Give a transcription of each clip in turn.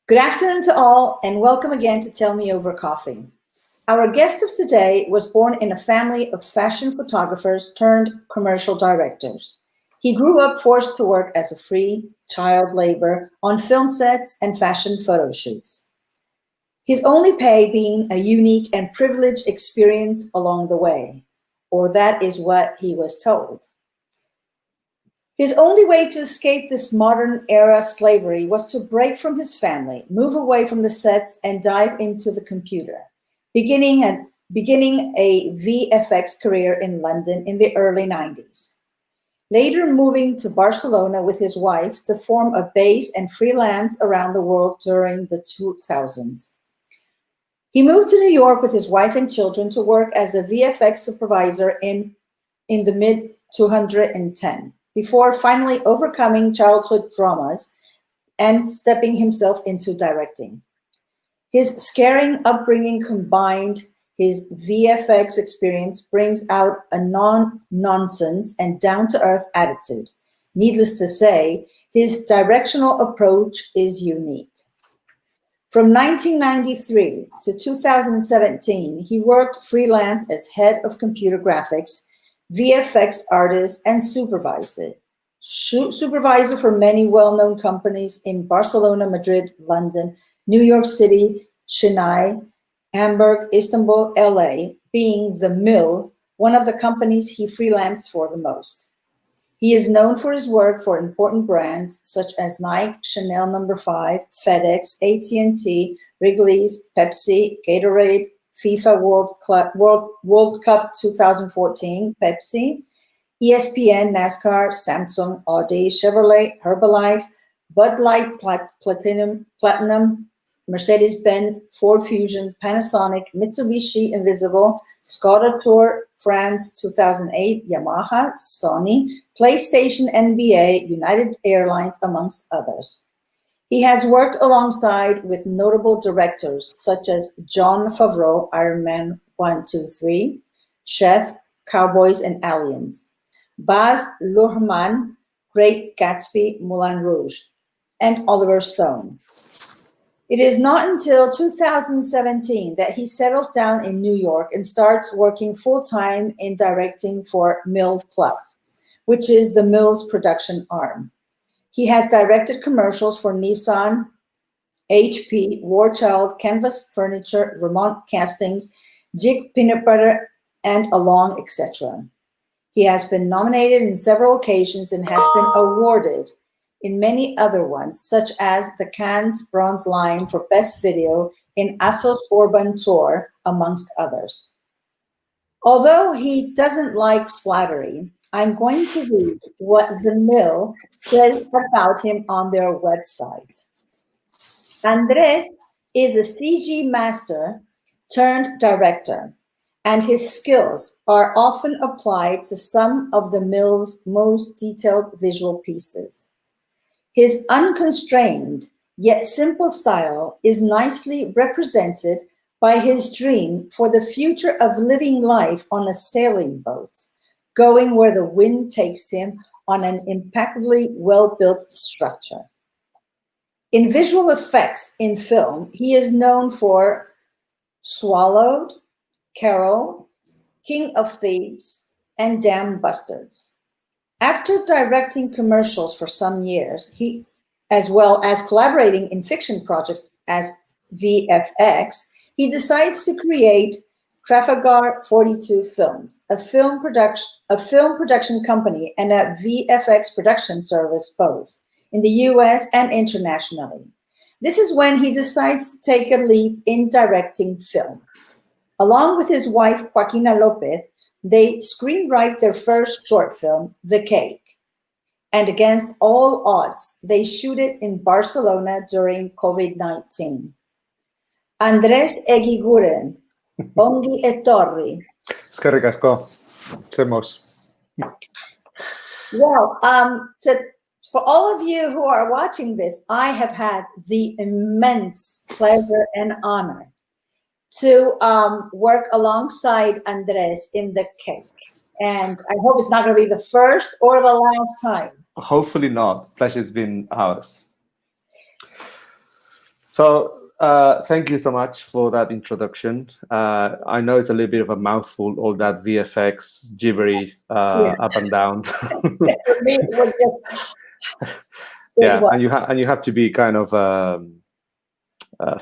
Good afternoon to all, and welcome again to Tell Me Over Coffee. Our guest of today was born in a family of fashion photographers turned commercial directors. He grew up forced to work as a free child labor on film sets and fashion photo shoots. His only pay being a unique and privileged experience along the way, or that is what he was told. His only way to escape this modern era slavery was to break from his family, move away from the sets, and dive into the computer, beginning a VFX career in London in the early 90s. Later moving to Barcelona with his wife to form a base and freelance around the world during the 2000s. He moved to New York with his wife and children to work as a VFX supervisor in the mid-2010. Before finally overcoming childhood traumas and stepping himself into directing. His scaring upbringing combined his VFX experience brings out a non-nonsense and down-to-earth attitude. Needless to say, his directional approach is unique. From 1993 to 2017, he worked freelance as head of computer graphics, VFX artist, and supervisor for many well-known companies in Barcelona, Madrid, London, New York City, Chennai, Hamburg, Istanbul, LA, being The Mill, one of the companies he freelanced for the most. He is known for his work for important brands such as Nike, Chanel No. 5, FedEx, AT&T, Wrigley's, Pepsi, Gatorade, FIFA World Cup 2014, Pepsi, ESPN, NASCAR, Samsung, Audi, Chevrolet, Herbalife, Bud Light Platinum, Mercedes-Benz, Ford Fusion, Panasonic, Mitsubishi Invisible, Skoda Tour, France 2008, Yamaha, Sony, PlayStation, NBA, United Airlines, amongst others. He has worked alongside with notable directors such as Jon Favreau, Iron Man 1, 2, 3, Chef, Cowboys and Aliens, Baz Luhrmann, Great Gatsby, Moulin Rouge, and Oliver Stone. It is not until 2017 that he settles down in New York and starts working full-time in directing for Mill Plus, which is the Mill's production arm. He has directed commercials for Nissan, HP, War Child, Canvas Furniture, Vermont Castings, Jig Peanut Butter, and Along, etc. He has been nominated in several occasions and has been awarded in many other ones, such as the Cannes Bronze Lion for Best Video in Assos Urban Tour, amongst others. Although he doesn't like flattery, I'm going to read what The Mill says about him on their website. Andrés is a CG master turned director, and his skills are often applied to some of the Mill's most detailed visual pieces. His unconstrained yet simple style is nicely represented by his dream for the future of living life on a sailing boat, going where the wind takes him on an impeccably well-built structure. In visual effects in film, he is known for Swallowed, Carol, King of Thieves, and Dam Busters. After directing commercials for some years, as well as collaborating in fiction projects as VFX, he decides to create Trafalgar 42 Films, a film production company and a VFX production service both in the US and internationally. This is when he decides to take a leap in directing film. Along with his wife, Joaquina Lopez, they screenwrite their first short film, The Cake. And against all odds, they shoot it in Barcelona during COVID-19. Andrés Egiguren, Ongi Etorri. Eskerrik asko, Chemos. Well, for all of you who are watching this, I have had the immense pleasure and honor to work alongside Andrés in The Cake. And I hope it's not going to be the first or the last time. Hopefully not. Pleasure's been ours. So thank you so much for that introduction. I know it's a little bit of a mouthful, all that VFX gibbery Yeah. up and down. For me, it was just, Yeah, and you have to be kind of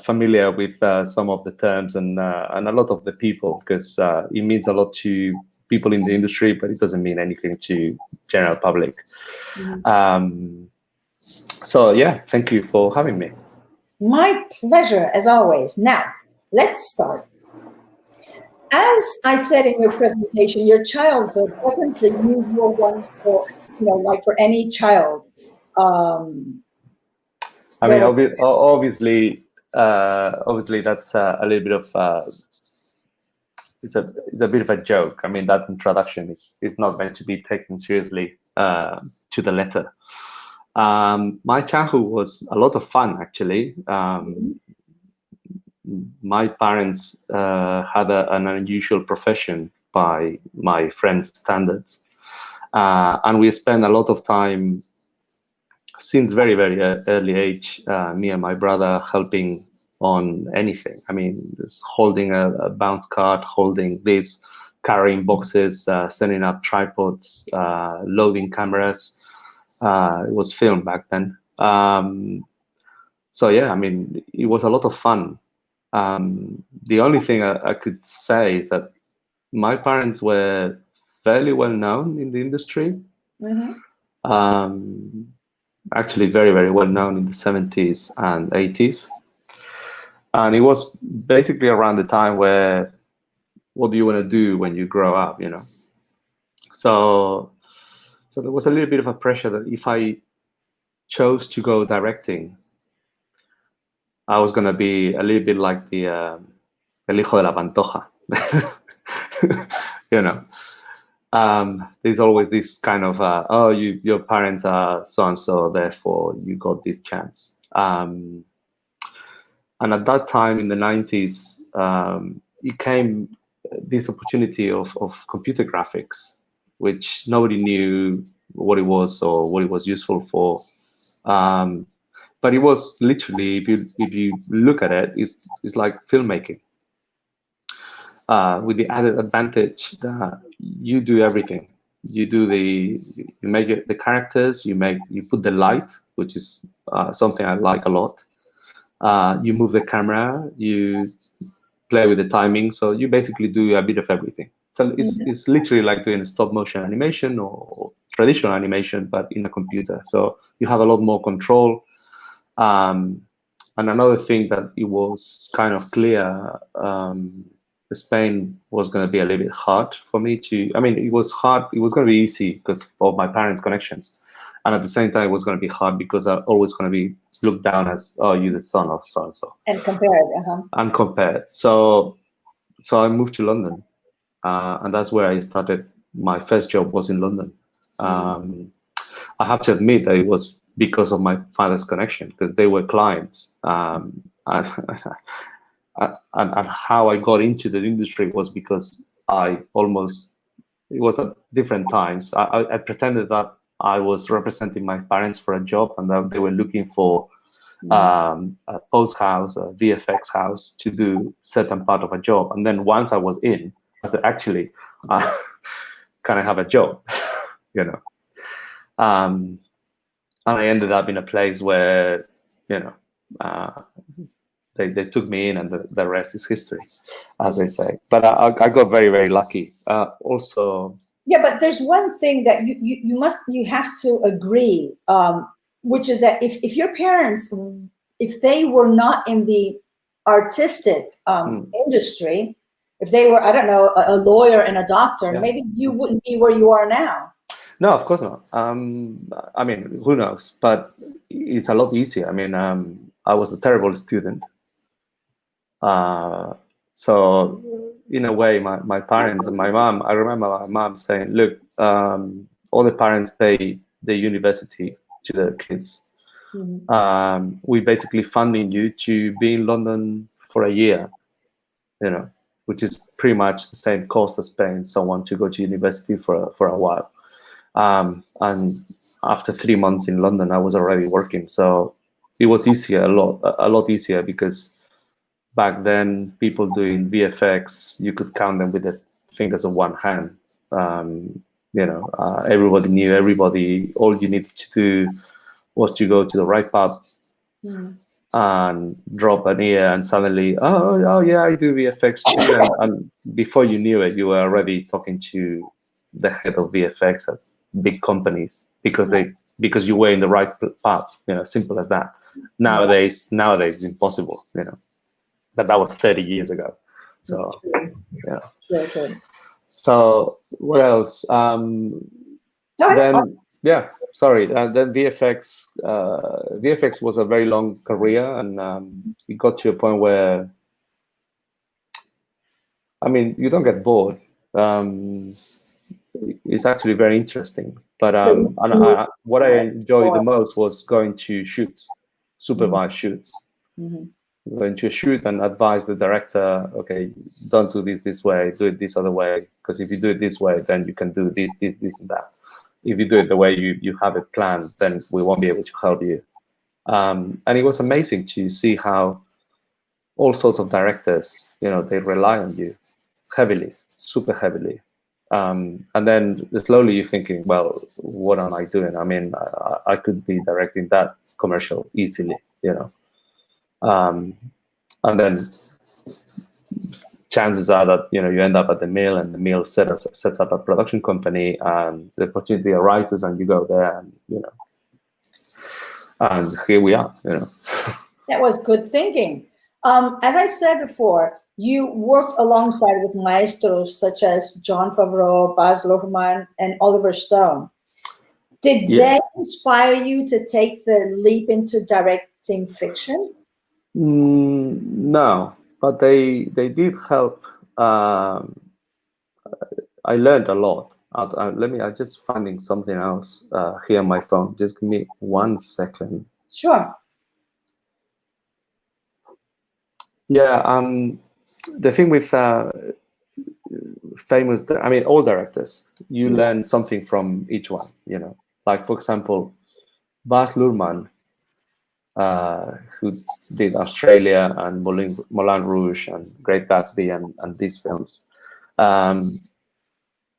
familiar with some of the terms and a lot of the people, because it means a lot to people in the industry, but it doesn't mean anything to general public. So yeah, thank you for having me. my pleasure, as always. Now, let's start. As I said in your presentation, your childhood wasn't the usual one for, like for any child. I There mean, was, obviously, that's a little bit of it's a bit of a joke. I mean, that introduction is not meant to be taken seriously to the letter. My childhood was a lot of fun, actually. My parents had an unusual profession by my friends' standards, and we spent a lot of time since very, very early age, me and my brother helping on anything. I mean, just holding a bounce card, holding this, carrying boxes, setting up tripods, loading cameras. It was film back then. So yeah, I mean, it was a lot of fun. The only thing I could say is that my parents were fairly well known in the industry. Actually very, very well known in the 70s and 80s. And it was basically around the time where, what do you want to do when you grow up, you know? So there was a little bit of a pressure that if I chose to go directing, I was going to be a little bit like the El Hijo de la Pantoja. You know, there's always this kind of, oh, your parents are so-and-so, therefore you got this chance. And at that time in the 90s, it came this opportunity of computer graphics, which nobody knew what it was or what it was useful for. But it was literally, if you look at it, it's like filmmaking. With the added advantage that you do everything. You make the characters, you put the light, which is something I like a lot. You move the camera, you play with the timing, so you basically do a bit of everything. So it's literally like doing a stop motion animation or traditional animation, but in a computer. So you have a lot more control. And another thing that it was kind of clear, Spain was going to be a little bit hard for me to, I mean, it was hard. It was going to be easy because of my parents' connections. And at the same time, it was going to be hard because I'm always going to be looked down as, oh, you're the son of so-and-so. And compared, And compared. So I moved to London. And that's where I started. My first job was in London. I have to admit that it was because of my father's connection, because they were clients. And how I got into the industry was because it was at different times. I pretended that I was representing my parents for a job and that they were looking for a post house, a VFX house to do certain part of a job. And then once I was in, I said, actually, can I have a job? You know? And I ended up in a place where, you know, they took me in, and the rest is history, as they say. But I got very, very lucky. Also, yeah, but there's one thing that you have to agree, which is that if your parents, if they were not in the artistic industry, if they were, I don't know, a lawyer and a doctor, maybe you wouldn't be where you are now. No, of course not. I mean, who knows? But it's a lot easier. I mean, I was a terrible student. So in a way, my parents and my mom, I remember my mom saying, look, all the parents pay the university to their kids. We basically funding you to be in London for a year, you know, which is pretty much the same cost as paying someone to go to university for a while. And after 3 months in London, I was already working. So it was easier, a lot easier, because back then people doing VFX, you could count them with the fingers of one hand. Everybody knew everybody. All you needed to do was to go to the right pub and drop an ear, and suddenly, oh yeah, I do VFX too. And before you knew it, you were already talking to the head of VFX at big companies, because you were in the right path. Simple as that. Nowadays it's impossible. But that was 30 years ago. So yeah. True. So what else? Then VFX was a very long career, and it got to a point where, I mean, you don't get bored. It's actually very interesting. But what I enjoyed the most was going to shoots, supervised shoots. Going to a shoot and advise the director, okay, don't do this way, do it this other way, because if you do it this way, then you can do this, and that. If you do it the way you have it planned, then we won't be able to help you. And it was amazing to see how all sorts of directors, they rely on you heavily, super heavily. And then slowly you're thinking, well, what am I doing? I mean, I could be directing that commercial easily, and then chances are that you end up at the mill, and the mill sets up a production company, and the opportunity arises, and you go there, and and here we are. That was good thinking. As I said before, you worked alongside with maestros such as Jon Favreau, Baz Luhrmann, and Oliver Stone. Did they inspire you to take the leap into directing fiction? No, but they did help. I learned a lot. I'm just finding something else here on my phone. Just give me 1 second. Sure. Yeah, the thing with all directors, you learn something from each one. Like, for example, Baz Luhrmann, who did Australia and Moulin Rouge and Great Gatsby and these films.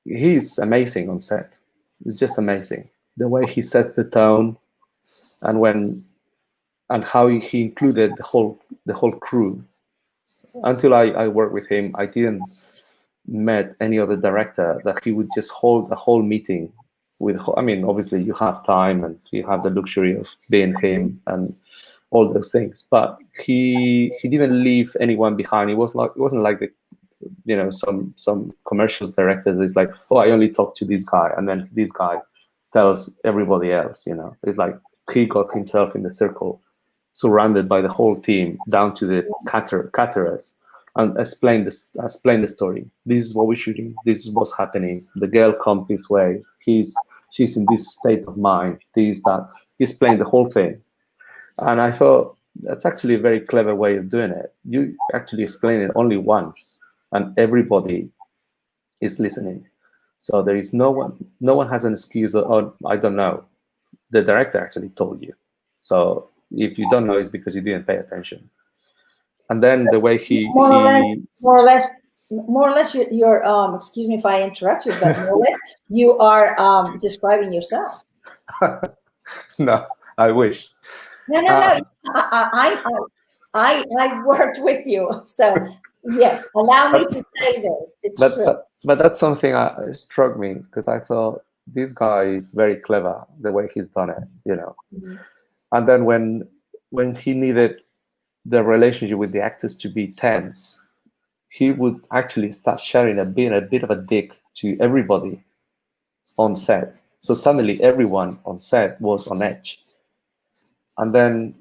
He's amazing on set. It's just amazing. The way he sets the tone, and how he included the whole crew. Until I worked with him, I didn't met any other director that he would just hold a whole meeting with. I mean, obviously you have time and you have the luxury of being him and all those things, but he didn't leave anyone behind. It wasn't like some commercials directors. It's like, oh, I only talk to this guy, and then this guy tells everybody else. It's like he got himself in the circle, surrounded by the whole team, down to the caterers, and explain the story. This is what we're shooting. This is what's happening. The girl comes this way. She's in this state of mind. This, that. He's playing the whole thing. And I thought that's actually a very clever way of doing it. You actually explain it only once, and everybody is listening. So there is no one has an excuse of, oh, I don't know. The director actually told you. So if you don't know, it's because you didn't pay attention. And then the way more or less, you're excuse me if I interrupt you, but more or less you are describing yourself. No, I wish. No. I worked with you, so yes. Allow me to say this. It's true. But that's something struck me, because I thought this guy is very clever the way he's done it, And then when he needed the relationship with the actors to be tense, he would actually start sharing a bit of a dick to everybody on set. So suddenly everyone on set was on edge. And then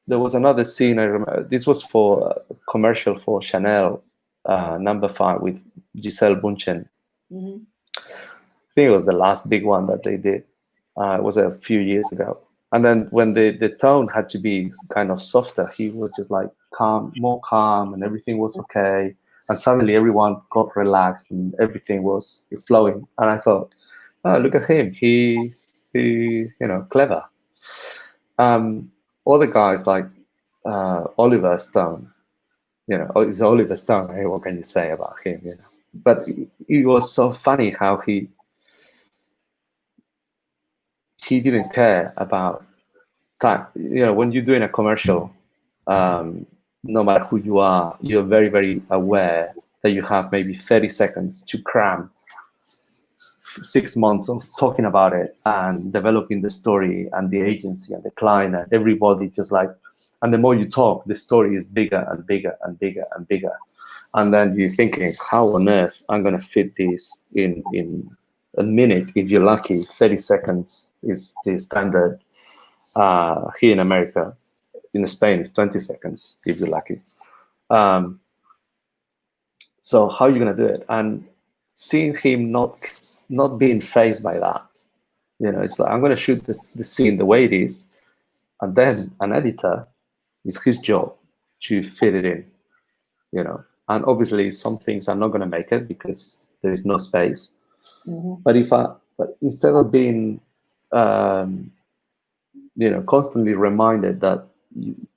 there was another scene, I remember, this was for a commercial for Chanel, number 5, with Giselle Bundchen. I think it was the last big one that they did. It was a few years ago. And then when the tone had to be kind of softer, he was just like more calm, and everything was okay. And suddenly everyone got relaxed and everything was flowing. And I thought, oh, look at him. He clever. other guys like Oliver Stone, you know, it's Oliver Stone. Hey, what can you say about him? You know, but it was so funny how he didn't care about time. You know, when you're doing a commercial, no matter who you are, you're very, very aware that you have maybe 30 seconds to cram 6 months of talking about it and developing the story and the agency and the client and everybody just like, and the more you talk, the story is bigger and bigger and bigger and bigger. And then you're thinking, how on earth I'm going to fit this in a minute? If you're lucky, 30 seconds is the standard here in America. In Spain, it's 20 seconds if you're lucky. So how are you going to do it? And seeing him not being phased by that, you know, it's like, I'm going to shoot the scene the way it is, and then an editor, it's his job to fit it in, you know. And obviously some things are not going to make it because there is no space. Mm-hmm. But instead of being you know, constantly reminded that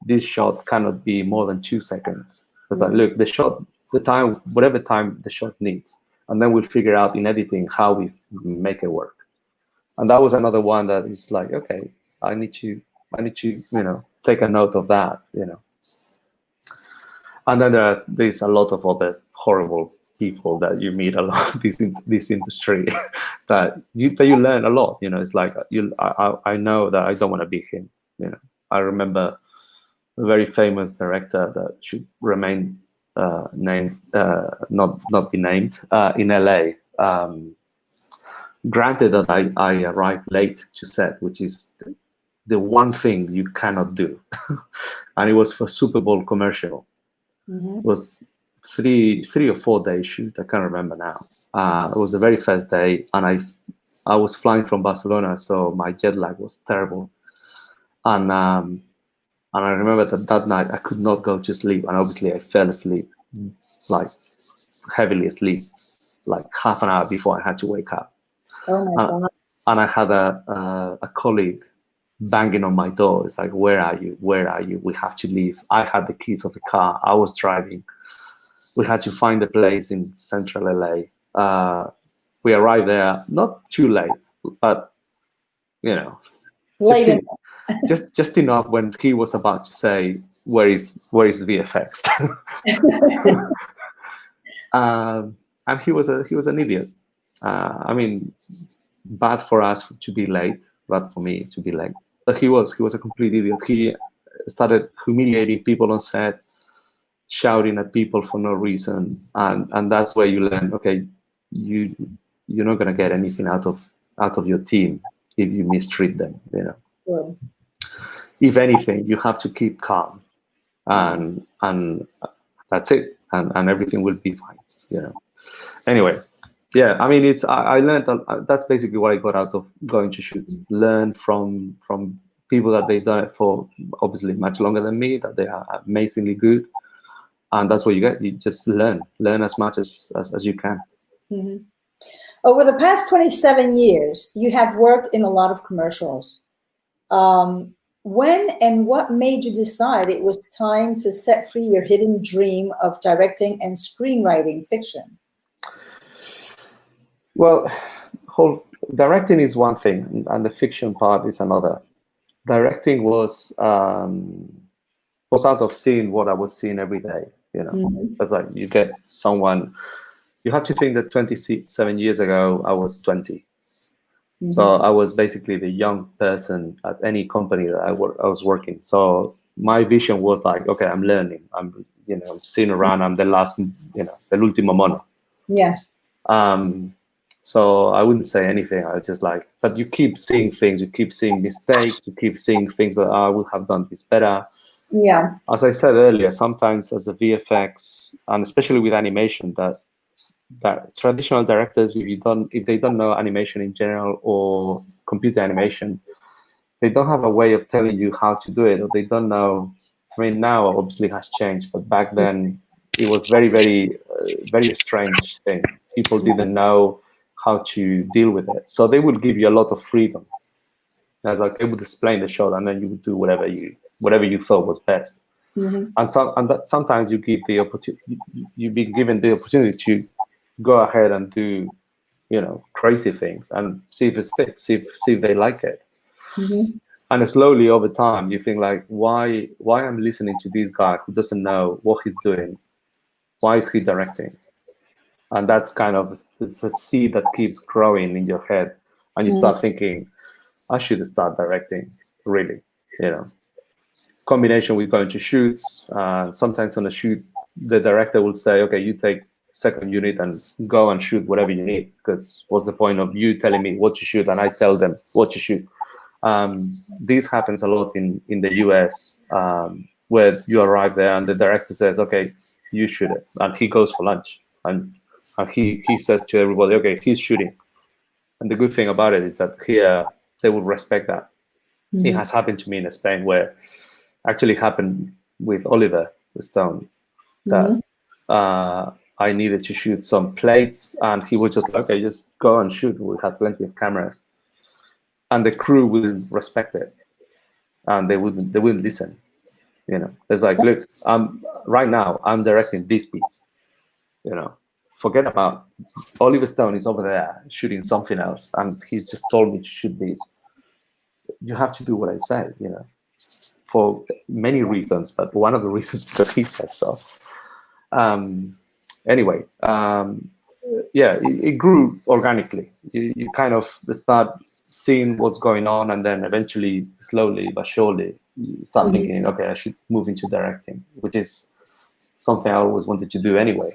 this shot cannot be more than 2 seconds. It's like, look, the shot, the time, whatever time the shot needs, and then we'll figure out in editing how we make it work. And that was another one that is like, okay, I need to, you know, take a note of that, you know. And then there's a lot of other horrible people that you meet along this industry that you learn a lot. You know, it's like I know that I don't want to be him. You know, I remember a very famous director that should remain named, not be named, in LA. Granted that I arrived late to set, which is the one thing you cannot do, and it was for Super Bowl commercial. Mm-hmm. It was three or 4 day shoot. I can't remember now. It was the very first day, and I was flying from Barcelona, so my jet lag was terrible. And I remember that night I could not go to sleep, and obviously I fell asleep, like heavily asleep, like half an hour before I had to wake up. Oh my God. And I had a colleague banging on my door. It's like, where are you? Where are you? We have to leave. I had the keys of the car. I was driving. We had to find a place in central LA. We arrived there not too late, but you know, just enough when he was about to say, where is the VFX? And he was an idiot. I mean, bad for us to be late, bad for me to be late. But he was a complete idiot. He started humiliating people on set, shouting at people for no reason, and that's where you learn. Okay, you're not gonna get anything out of your team if you mistreat them. You know. Sure. If anything, you have to keep calm, and that's it, and everything will be fine. You know. Anyway. Yeah, I mean, I learned that's basically what I got out of going to shoots. Learn from people that they've done it for obviously much longer than me, that they are amazingly good, and that's what you get. You just learn as much as you can. Mm-hmm. Over the past 27 years, you have worked in a lot of commercials. When and what made you decide it was time to set free your hidden dream of directing and screenwriting fiction? Well, whole directing is one thing, and the fiction part is another. Directing was out of seeing what I was seeing every day. You know, mm-hmm. It's like you get someone. You have to think that 27 years ago I was 20, mm-hmm. So I was basically the young person at any company that I was working. So my vision was like, okay, I'm learning. I'm sitting around. I'm the last, el último mono. Yeah. So I wouldn't say anything. I was just like, but you keep seeing things, you keep seeing mistakes, you keep seeing things that I would have done this better. Yeah. As I said earlier, sometimes as a VFX, and especially with animation, that traditional directors, if they don't know animation in general or computer animation, they don't have a way of telling you how to do it, or they don't know. I mean, now obviously has changed, but back then it was very, very, very strange thing. People didn't know how to deal with it, so they would give you a lot of freedom. As like they would explain the shot, and then you would do whatever you whatever you thought was best. Mm-hmm. And that sometimes you give the opportunity, you've been given the opportunity to go ahead and do, you know, crazy things and see if it sticks, see if they like it. Mm-hmm. And slowly over time, you think like, why I'm listening to this guy who doesn't know what he's doing? Why is he directing? And that's kind of it's a seed that keeps growing in your head, and you start thinking, I should start directing, really, you know. Combination with going to shoots. Sometimes on a shoot, the director will say, okay, you take second unit and go and shoot whatever you need, because what's the point of you telling me what to shoot and I tell them what to shoot? This happens a lot in the US, where you arrive there and the director says, okay, you shoot it. And he goes for lunch. And he says to everybody, okay, he's shooting. And the good thing about it is that here they will respect that. Mm-hmm. It has happened to me in Spain, where actually happened with Oliver Stone, that I needed to shoot some plates, and he was just like, okay, just go and shoot. We have plenty of cameras. And the crew wouldn't respect it, and they wouldn't listen. You know, it's like, look, right now I'm directing this piece. You know, forget about Oliver Stone is over there shooting something else, and he's just told me to shoot this. You have to do what I say. You know, for many reasons, but one of the reasons because he said so. Anyway, yeah, it grew organically. You kind of start seeing what's going on, and then eventually, slowly but surely, you start thinking, okay, I should move into directing, which is something I always wanted to do anyway.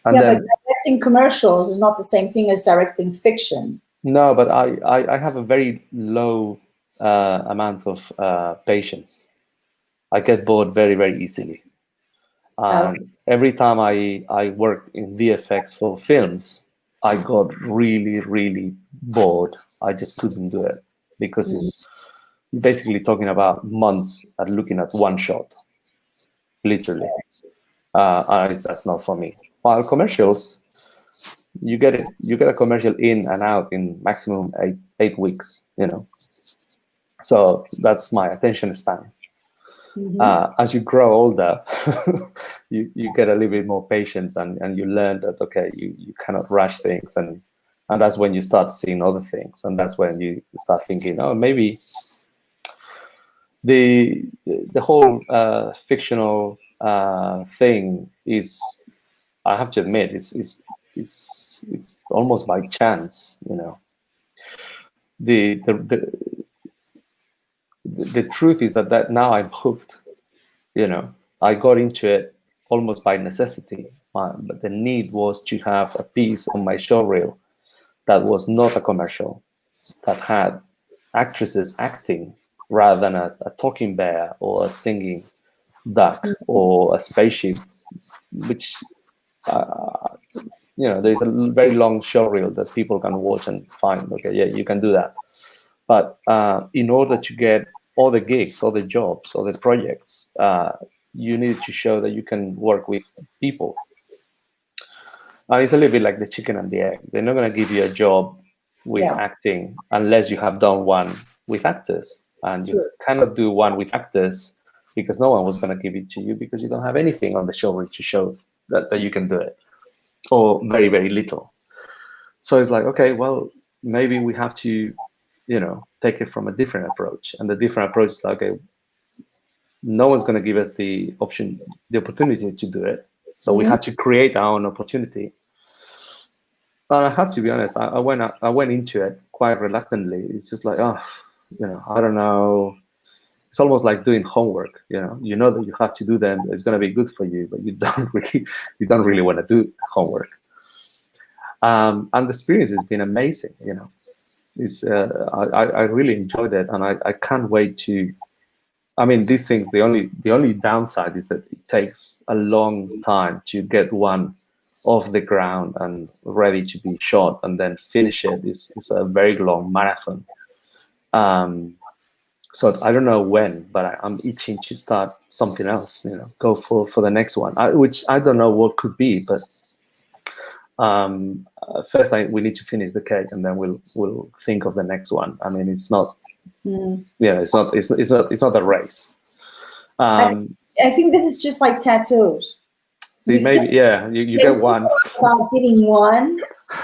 And yeah, then, but directing commercials is not the same thing as directing fiction. no, but I have a very low amount of patience. I get bored very, very easily. And every time I worked in VFX for films, I got really, really bored. I just couldn't do it because it's basically talking about months at looking at one shot, literally. That's not for me. While commercials, you get a commercial in and out in maximum 8 weeks, you know. So that's my attention span. As you grow older, you get a little bit more patience, and you learn that, okay, you cannot rush things, and that's when you start seeing other things, and that's when you start thinking, oh, maybe the whole fictional thing is, I have to admit, is almost by chance, you know. The truth is that now I'm hooked. You know, I got into it almost by necessity, but the need was to have a piece on my showreel that was not a commercial, that had actresses acting rather than a talking bear or a singing duck or a spaceship, which, you know, there's a very long showreel that people can watch and find, okay, yeah, you can do that. But in order to get all the gigs, all the jobs, all the projects, you need to show that you can work with people. It's a little bit like the chicken and the egg. They're not going to give you a job with acting unless you have done one with actors. And you cannot do one with actors because no one was going to give it to you because you don't have anything on the show to show that you can do it, or very, very little. So it's like, okay, well, maybe we have to, you know, take it from a different approach. And the different approach is like, okay, no one's going to give us the opportunity to do it. So we have to create our own opportunity. And I have to be honest, I went into it quite reluctantly. It's just like, oh, you know, I don't know. It's almost like doing homework. You know that you have to do them. It's going to be good for you, but you don't really want to do homework. And the experience has been amazing. You know, it's I really enjoyed it, and I can't wait to. I mean, these things, the only downside is that it takes a long time to get one off the ground and ready to be shot, and then finish it is a very long marathon. So I don't know when, but I'm itching to start something else. You know, go for the next one, which I don't know what could be, but first we need to finish the cake, and then we'll think of the next one. I mean, it's not. Yeah, it's not a race. I think this is just like tattoos. See, maybe, yeah, you get one. About getting one,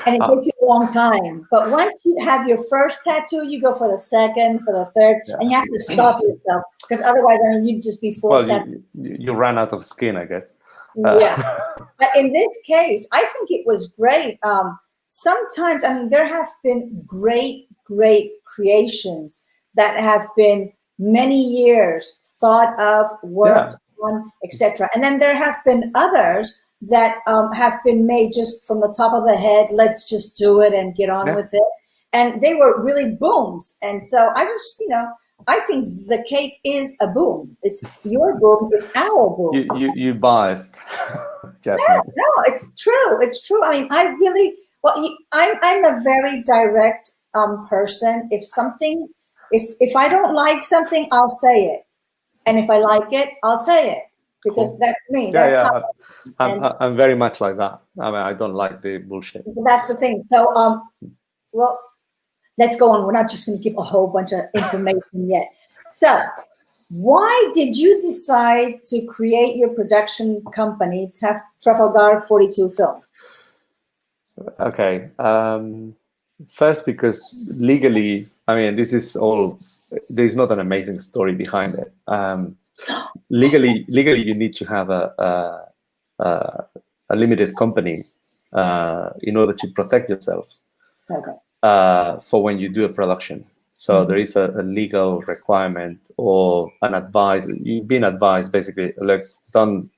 and it takes you a long time. But once you have your first tattoo, you go for the second, for the third, and you have to stop yourself because otherwise, I mean, you'd just be full. Well, you ran out of skin, I guess. Yeah. But in this case, I think it was great. Sometimes, I mean, there have been great creations that have been many years thought of, worked on, etc. And then there have been others that have been made just from the top of the head. Let's just do it and get on with it. And they were really booms. And so I just, I think the cake is a boom. It's your boom. It's our boom. You biased. No, it's true. It's true. I mean, I really, I'm a very direct person. If I don't like something, I'll say it. And if I like it, I'll say it. Because that's me. I'm very much like that. I mean, I don't like the bullshit. That's the thing. So, well, let's go on. We're not just going to give a whole bunch of information yet. So, why did you decide to create your production company, Trafalgar 42 Films? Okay. First, because legally, I mean, there's not an amazing story behind it. Legally, you need to have a limited company in order to protect yourself for when you do a production. So there is a legal requirement or an advice. You've been advised basically, like, don't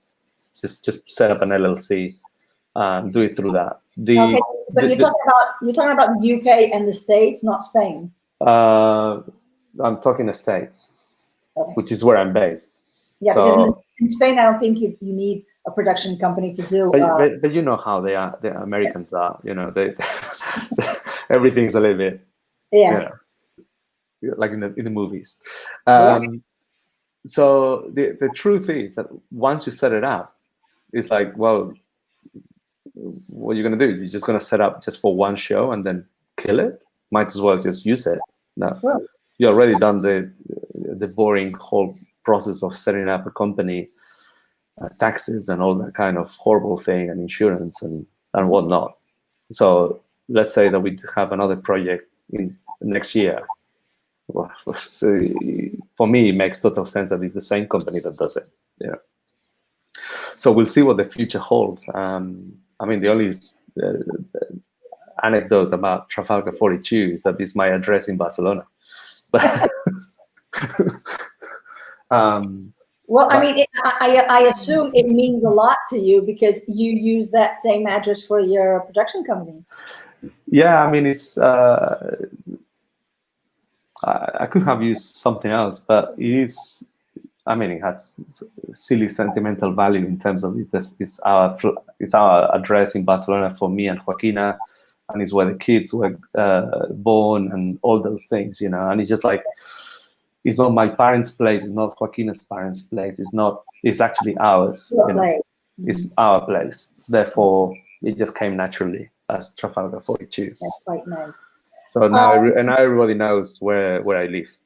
just set up an LLC and do it through that. But you're talking about the UK and the States, not Spain. I'm talking the States, which is where I'm based. Yeah, so, because in Spain, I don't think you need a production company to do. But you know how they are. The Americans are. They everything's a little bit. Yeah. Like in the movies. So the truth is that once you set it up, it's like, well, what are you gonna do? You're just gonna set up just for one show and then kill it? Might as well just use it. No, you already done the boring whole process of setting up a company, taxes and all that kind of horrible thing, and insurance and whatnot. So let's say that we have another project in next year. Well, so for me, it makes total sense that it's the same company that does it. Yeah. So we'll see what the future holds. I mean, the only anecdote about Trafalgar 42 is that it's my address in Barcelona. But I mean, I assume it means a lot to you because you use that same address for your production company. Yeah, I mean, it's. I could have used something else, but it is. I mean, it has silly sentimental value in terms of it's our address in Barcelona for me and Joaquina, and it's where the kids were born and all those things, And it's just like, it's not my parents' place, it's not Joaquina's parents' place, it's actually ours. It's our place. Therefore, it just came naturally as Trafalgar 42. That's quite nice. So now everybody knows where I live,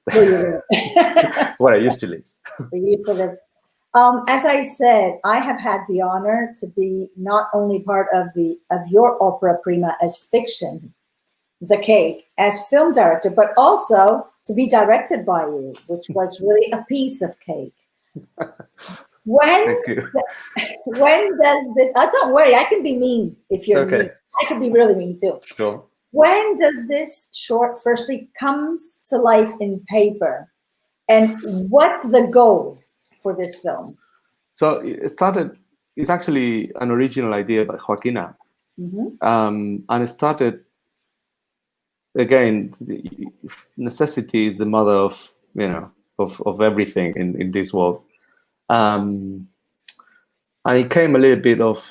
where I used to live. As I said, I have had the honor to be not only part of your opera prima as fiction, The Cake, as film director, but also to be directed by you, which was really a piece of cake. When does this? Oh, don't worry, I can be mean if you're mean. I can be really mean too. Sure. When does this short firstly comes to life in paper, and what's the goal for this film? So it's actually an original idea by Joaquina. And it started, again, necessity is the mother of, of everything in this world. And it came a little bit of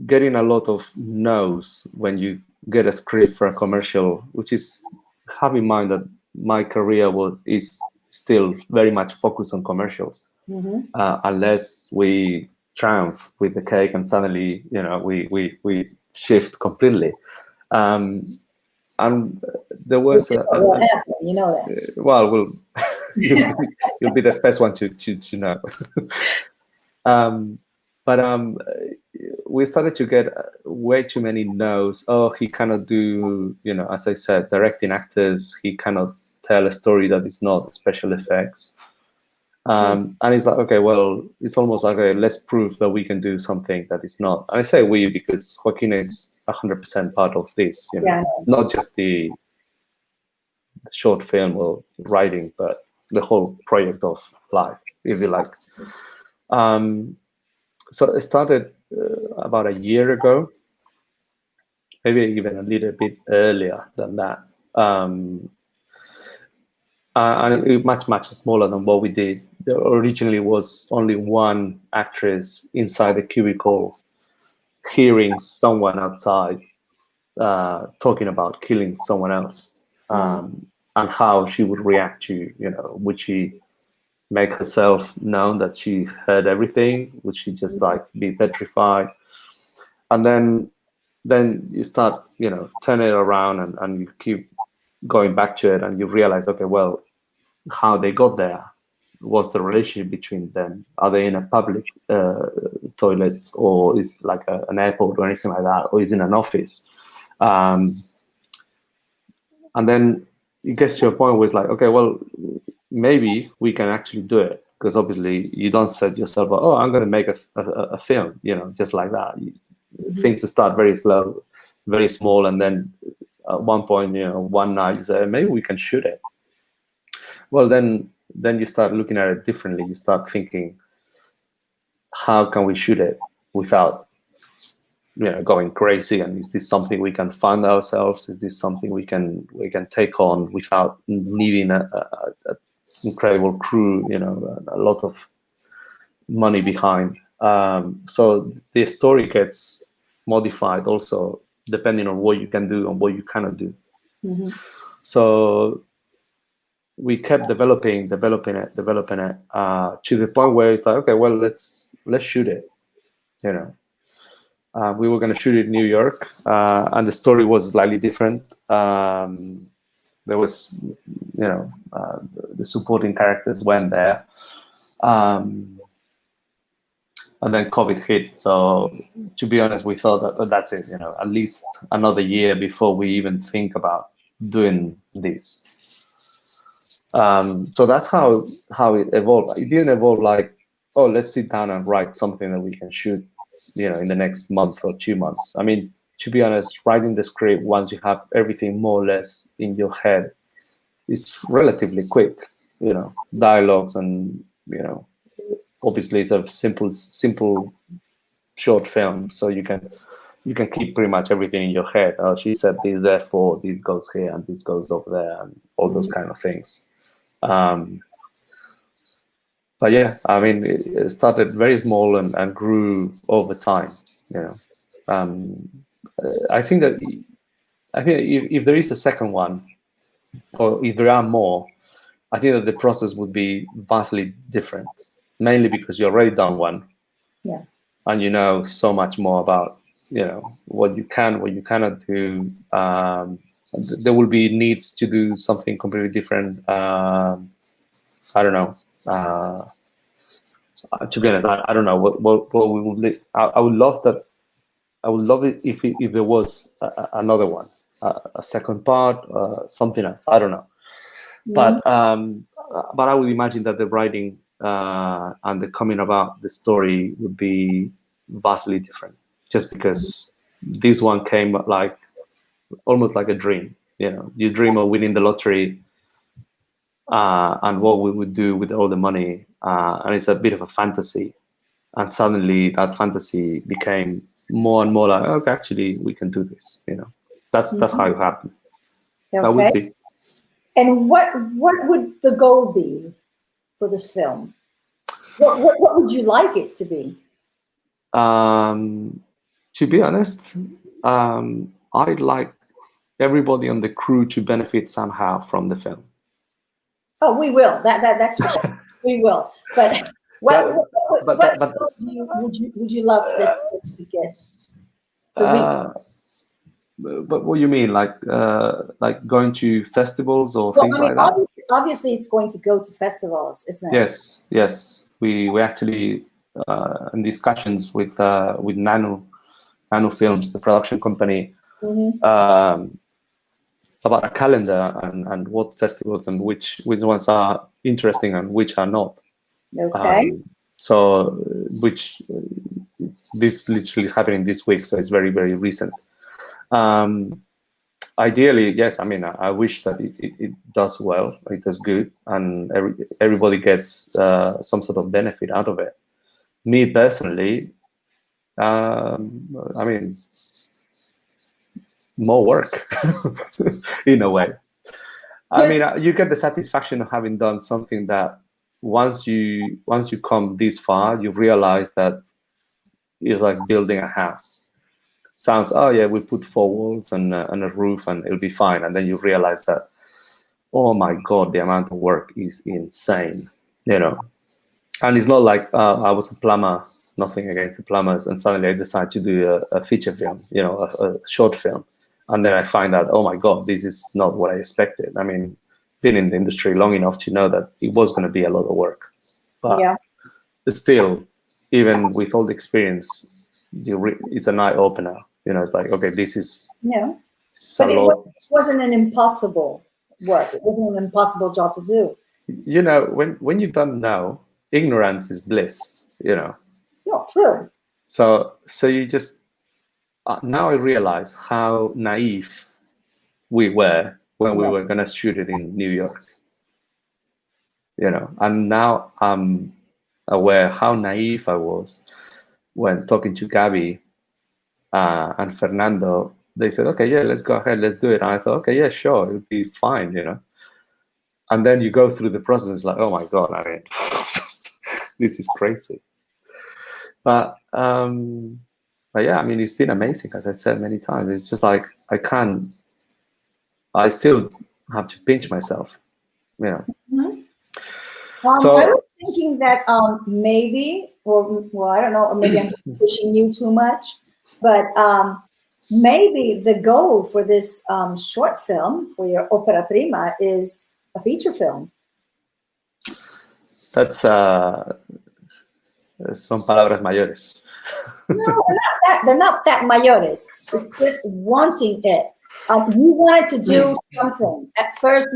getting a lot of no's when you get a script for a commercial, which is, have in mind that my career is still very much focused on commercials, unless we triumph with The Cake and suddenly, we shift completely. And there was what happened, you know that. Well, you'll be the first one to know. um, but we started to get way too many no's. Oh, he cannot do, as I said, directing actors. He cannot tell a story that is not special effects. And it's like, okay, well, it's almost like, okay, let's prove that we can do something that is not. And I say we because Joaquin is 100% part of this, not just the short film or writing, but the whole project of life, if you like. So it started about a year ago, maybe even a little bit earlier than that. And it much smaller than what we did. There originally was only one actress inside the cubicle hearing someone outside talking about killing someone else, and how she would react to, would she make herself known that she heard everything? Would she just like be petrified? And then you start, turn it around and you keep going back to it, and you realize, okay, well, how they got there, what's the relationship between them? Are they in a public toilet, or is like an airport or anything like that, or is in an office? And then it gets to a point where it's like, okay, well, maybe we can actually do it, because obviously you don't set yourself up, oh, I'm going to make a film, just like that. Things start very slow, very small, and then at one point, one night you say, maybe we can shoot it. Well, then you start looking at it differently. You start thinking, how can we shoot it without, going crazy? And is this something we can fund ourselves? Is this something we can take on without needing a incredible crew? A lot of money behind. So the story gets modified also depending on what you can do and what you cannot do. So we kept developing it to the point where it's like, okay, well, let's shoot it. We were going to shoot it in New York, and the story was slightly different. There was, the supporting characters went there, and then COVID hit. So to be honest, we thought that that's it. At least another year before we even think about doing this. So that's how it evolved. It didn't evolve like, oh, let's sit down and write something that we can shoot, in the next month or 2 months. I mean, to be honest, writing the script, once you have everything more or less in your head, is relatively quick. Dialogues and, obviously it's a simple short film, so you can keep pretty much everything in your head. Oh, she said this, therefore this goes here and this goes over there, and all those kind of things. But yeah, I mean, it started very small and grew over time. I think if there is a second one, or if there are more, I think that the process would be vastly different. Mainly because you already done one, and you know so much more about what you can, what you cannot do. There will be needs to do something completely different. I don't know. To be honest, I don't know what we would. I would love that. I would love it if there was another one, a second part, something else. I don't know. But I would imagine that the writing and the coming about the story would be vastly different, just because this one came like almost like a dream. You dream of winning the lottery and what we would do with all the money, and it's a bit of a fantasy. And suddenly that fantasy became more and more like, okay, actually we can do this. That's how it happened. I would say. And what would the goal be for the film? What would you like it to be? To be honest, I'd like everybody on the crew to benefit somehow from the film. Oh, we will. That's for sure. We will. But what would you love this to get? But what do you mean, like going to festivals or Well, things I mean, like that? obviously it's going to go to festivals, isn't it? Yes, yes. We actually in discussions with Nano Films, the production company, um, about a calendar and what festivals and which ones are interesting and which are not. Okay. So which this literally happening this week, so it's very, very recent. Ideally, yes. I mean, I wish that it does well, it does good, and everybody gets some sort of benefit out of it. Me personally, I mean, more work in a way. I mean, you get the satisfaction of having done something that once you come this far, you realize that it's like building a house. Sounds, oh yeah, we put 4 walls and a roof and it'll be fine, and then you realize that, oh my god, the amount of work is insane, you know. And it's not like I was a plumber, nothing against the plumbers, and suddenly I decide to do a feature film, you know, a short film, and then I find out, oh my god, this is not what I expected. I mean, been in the industry long enough to know that it was going to be a lot of work, but still, even with all the experience, it's an eye opener. You know, it's like, okay, this is but it wasn't an impossible work. It wasn't an impossible job to do. You know, when you don't know, ignorance is bliss. You know. No, true. So you just now I realize how naive we were when we were gonna shoot it in New York. You know, and now I'm aware how naive I was when talking to Gabby and Fernando. They said, okay, yeah, let's go ahead, let's do it. And I thought, okay, yeah, sure, it'll be fine, you know. And then you go through the process, like, oh my god, I mean, this is crazy. But yeah, I mean, it's been amazing, as I said many times. It's just like I still have to pinch myself, you know. So I was thinking that maybe, well, I don't know, maybe I'm pushing you too much, but maybe the goal for this short film, for your opera prima, is a feature film. That's son palabras mayores. No, they're not that mayores. It's just wanting it. You wanted to do something. At first,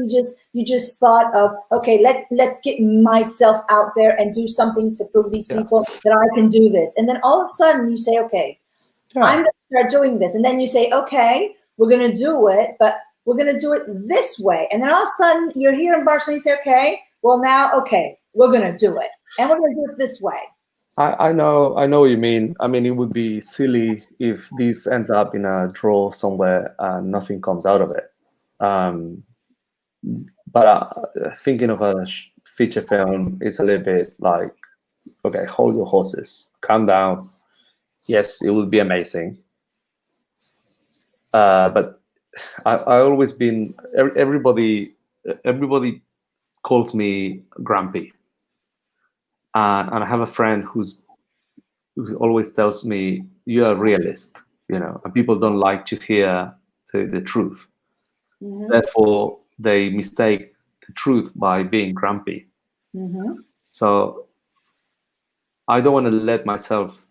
you just thought of, okay, let's get myself out there and do something to prove these people that I can do this. And then all of a sudden, you say, okay, I'm going to start doing this. And then you say, okay, we're going to do it, but we're going to do it this way. And then all of a sudden, you're here in Barcelona. You say, okay, well now, okay, we're going to do it, and we're going to do it this way. I know what you mean. I mean, it would be silly if this ends up in a draw somewhere and nothing comes out of it. But thinking of a feature film is a little bit like, okay, hold your horses, calm down. Yes, it will be amazing. But I always been, everybody calls me grumpy. And I have a friend who always tells me, you're a realist, you know, and people don't like to hear the truth. Therefore, they mistake the truth by being grumpy. So I don't want to let myself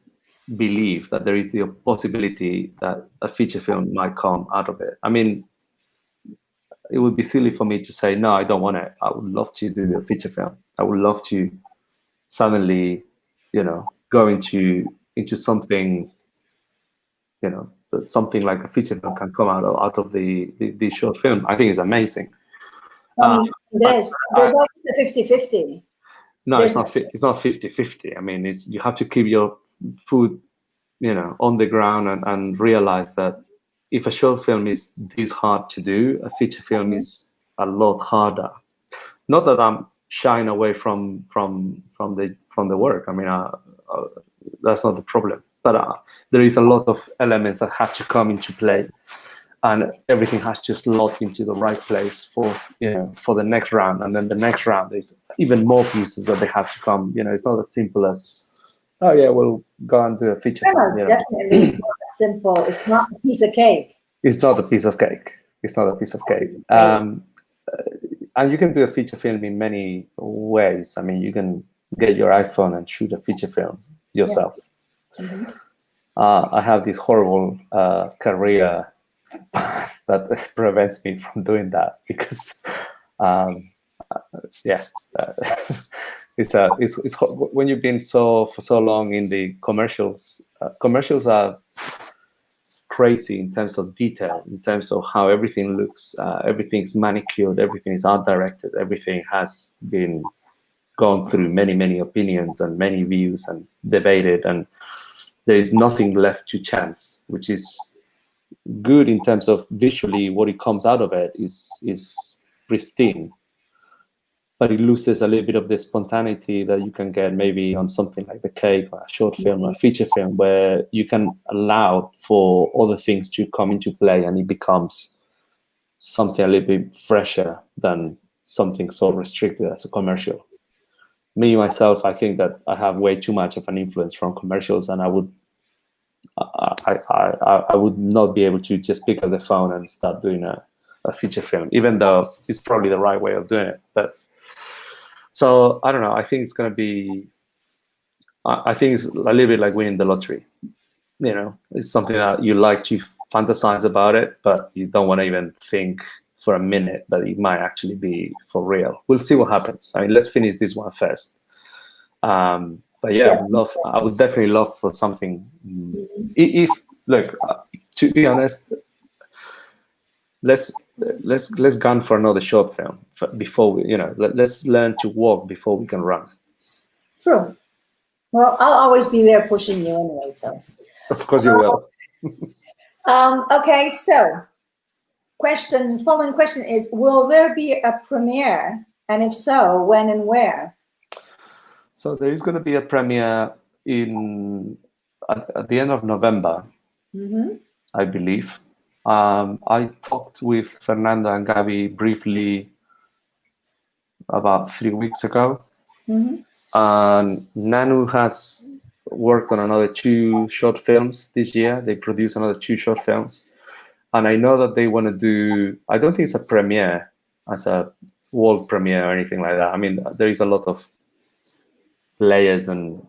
believe that there is the possibility that a feature film might come out of it. I mean, it would be silly for me to say, no, I don't want it. I would love to do a feature film. I would love to suddenly, you know, go into something, you know, so something like a feature film can come out of the short film. I think it's amazing. I mean, there's always a 50-50. No, it's not 50-50. I mean, you have to keep your foot, you know, on the ground and realize that if a short film is this hard to do, a feature film is a lot harder. Not that I'm shying away from the work. I mean, that's not the problem. But there is a lot of elements that have to come into play, and everything has to slot into the right place for, you know, for the next round. And then the next round, there's even more pieces that they have to come. You know, it's not as simple as, oh yeah, we'll go and do a feature film. You know? Definitely, it's not simple. It's not a piece of cake. It's not a piece of cake. It's not a piece of cake. And you can do a feature film in many ways. I mean, you can get your iPhone and shoot a feature film yourself. Yeah. Mm-hmm. I have this horrible career that prevents me from doing that because, yeah, it's when you've been for so long in the commercials. Commercials are crazy in terms of detail, in terms of how everything looks. Everything's manicured, everything is art directed, everything has been gone through many opinions and many views and debated, and there is nothing left to chance, which is good in terms of visually what it comes out of it is pristine, but it loses a little bit of the spontaneity that you can get maybe on something like The Cake or a short film or a feature film, where you can allow for other things to come into play and it becomes something a little bit fresher than something so restricted as a commercial. Me, myself, I think that I have way too much of an influence from commercials, and I would not be able to just pick up the phone and start doing a feature film, even though it's probably the right way of doing it. But so I don't know. I think it's going to be. I think it's a little bit like winning the lottery. You know, it's something that you like to fantasize about it, but you don't want to even think for a minute that it might actually be for real. We'll see what happens. I mean, let's finish this one first. But yeah, I would definitely love for something. If look, to be honest, let's gun for another short film before we, let's learn to walk before we can run. True. Well, I'll always be there pushing you anyway, so. Of course you will. Okay, so following question is, will there be a premiere? And if so, when and where? So there is going to be a premiere at the end of November, I believe. I talked with Fernando and Gabi briefly about 3 weeks ago. And Nanu has worked on another 2 short films this year. They produced another 2 short films. And I know that they want to do, I don't think it's a premiere as a world premiere or anything like that. I mean, there is a lot of layers and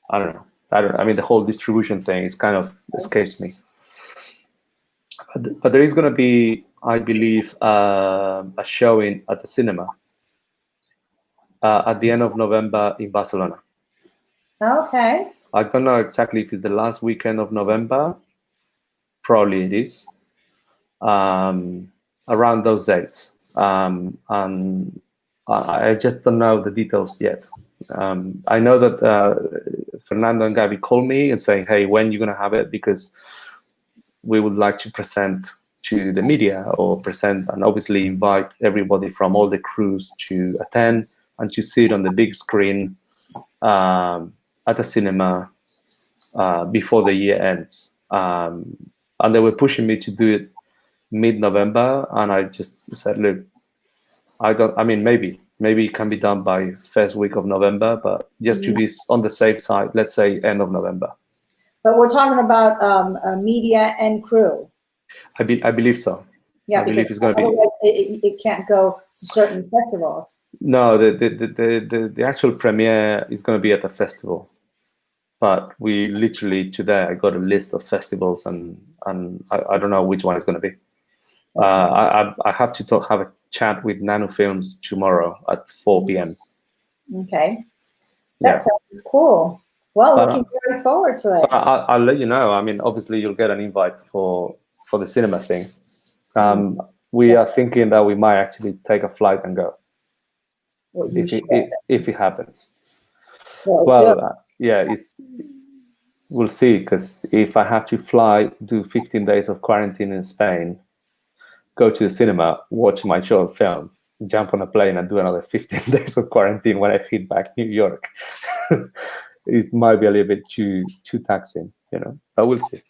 I don't know. I mean, the whole distribution thing is kind of escapes me. But there is going to be, I believe, a showing at the cinema at the end of November in Barcelona. Okay. I don't know exactly if it's the last weekend of November. Probably it is. Around those dates. And I just don't know the details yet. I know that Fernando and Gabi called me and saying, hey, when are you going to have it? Because we would like to present to the media or present and obviously invite everybody from all the crews to attend and to see it on the big screen at the cinema before the year ends. And they were pushing me to do it mid-November, and I just said, look, maybe it can be done by first week of November, but just to be on the safe side, let's say end of November. But we're talking about media and crew. I believe so. Yeah, because it's going to be. It can't go to certain festivals. No, the actual premiere is going to be at a festival. But we literally today I got a list of festivals, and I don't know which one it's going to be. I have to have a chat with Nano Films tomorrow at 4 p.m. Okay, that sounds cool. Well, looking very forward to it. I'll let you know. I mean, obviously you'll get an invite for the cinema thing. We are thinking that we might actually take a flight and go if it happens. We'll see, because if I have to fly, do 15 days of quarantine in Spain, go to the cinema, watch my short film, jump on a plane and do another 15 days of quarantine when I hit back New York, it might be a little bit too taxing, but we'll see.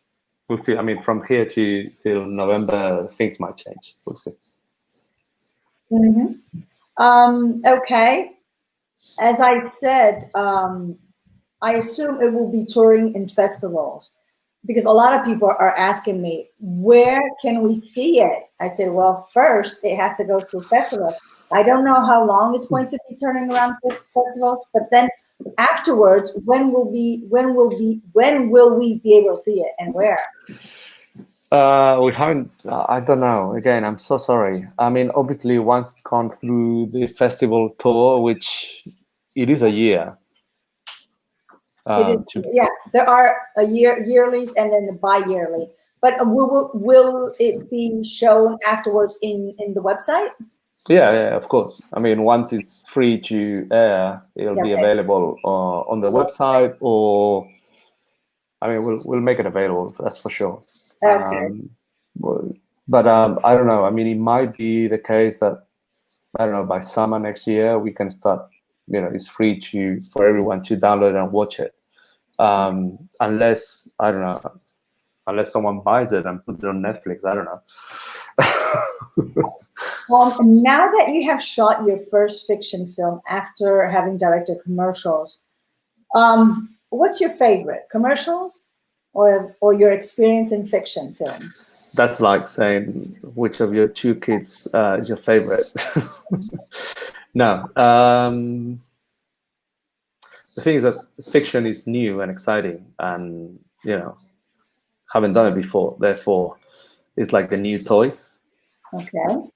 We'll see. I mean, from here till November, things might change. We'll see. Okay. As I said, I assume it will be touring in festivals. because a lot of people are asking me, where can we see it? I said, well, first it has to go through festivals. I don't know how long it's going to be turning around for festivals, but then afterwards, when will we be able to see it and where? We haven't. I don't know. Again, I'm so sorry. I mean, obviously, once it's gone through the festival tour, which it is a year. It is, yeah, there are yearlies and then the bi-yearly. But will it be shown afterwards in the website? Yeah, of course. I mean, once it's free to air, it'll be Okay. available on the website, or I mean, we'll make it available. That's for sure. Okay. But I don't know. I mean, it might be the case that I don't know, by summer next year we can start. It's free for everyone to download and watch it. Unless I don't know, unless someone buys it and puts it on Netflix. I don't know. Now that you have shot your first fiction film after having directed commercials, what's your favorite, commercials or your experience in fiction film? That's like saying which of your two kids is your favorite. No. The thing is that fiction is new and exciting, and haven't done it before. Therefore, it's like the new toy. Okay.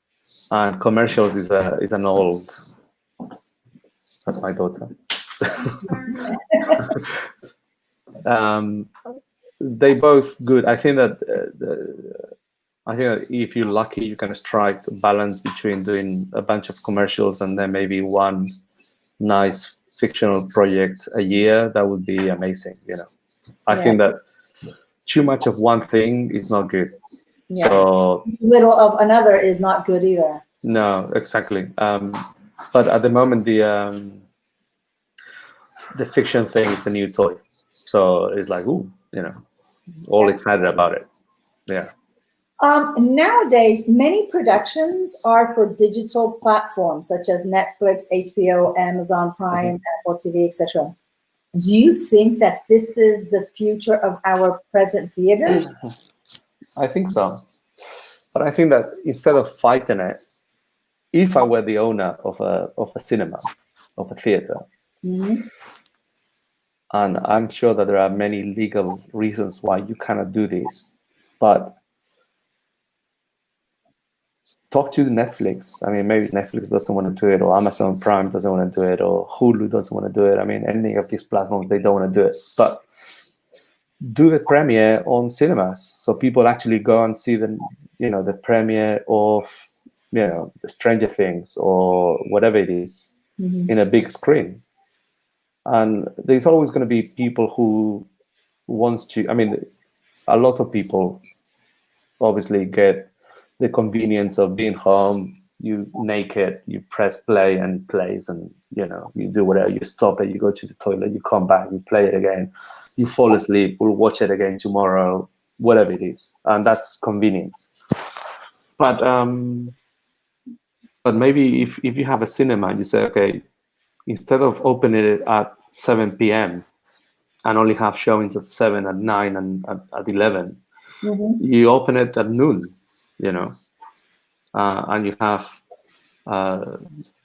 And commercials is an old. That's my daughter. They both good. I think that if you're lucky, you can strike a balance between doing a bunch of commercials and then maybe one nice fictional project a year. That would be amazing. I think that too much of one thing is not good. Yeah. So little of another is not good either. No, exactly. But at the moment, the fiction thing is the new toy. So it's like, ooh, all excited about it. Yeah. Nowadays, many productions are for digital platforms such as Netflix, HBO, Amazon Prime, Apple TV, etc. Do you think that this is the future of our present theaters? I think so. But I think that instead of fighting it, if I were the owner of a cinema, of a theater, and I'm sure that there are many legal reasons why you cannot do this, but talk to Netflix. I mean, maybe Netflix doesn't want to do it, or Amazon Prime doesn't want to do it, or Hulu doesn't want to do it. I mean, any of these platforms, they don't want to do it. But do the premiere on cinemas, so people actually go and see the premiere of the Stranger Things or whatever it is in a big screen. And there's always going to be people who wants to. I mean, a lot of people obviously get the convenience of being home. You naked, you press play and plays, and you do whatever. You stop it, you go to the toilet, you come back, you play it again, you fall asleep, we'll watch it again tomorrow, whatever it is, and that's convenience. But maybe if you have a cinema, you say, okay, instead of opening it at 7 p.m. and only have showings at 7, at 9, and at 11, you open it at noon, and you have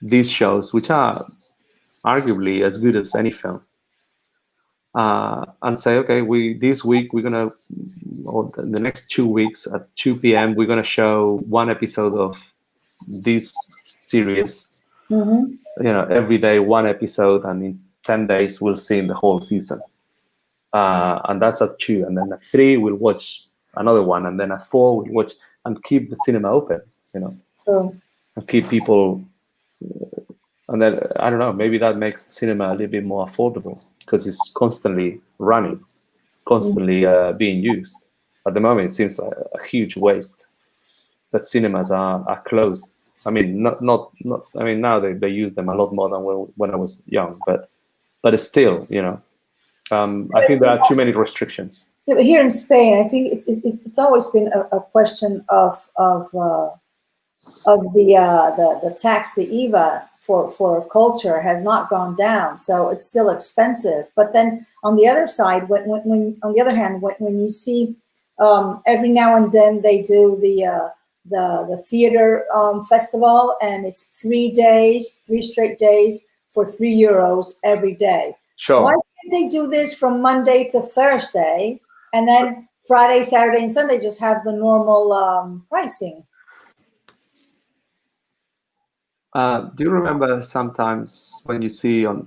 these shows, which are arguably as good as any film, and say, okay, this week we're gonna, or the next 2 weeks at 2 p.m. we're gonna show one episode of this series. Every day one episode, and in 10 days we'll see the whole season. And that's at 2, and then at 3 we'll watch another one, and then at 4 we'll watch, and keep the cinema open, and keep people. And then I don't know, maybe that makes cinema a little bit more affordable because it's constantly running, constantly being used. At the moment, it seems like a huge waste that cinemas are closed. I mean, not. I mean, now they use them a lot more than when I was young, but still, I think there are too many restrictions. Here in Spain, I think it's always been a question of of the tax, the IVA for culture has not gone down, so it's still expensive. But then on the other side, when on the other hand, when you see every now and then they do the theater festival, and it's 3 days, 3 straight days for €3 every day. Sure. Why can't they do this from Monday to Thursday, and then Friday, Saturday, and Sunday just have the normal pricing? Do you remember sometimes when you see on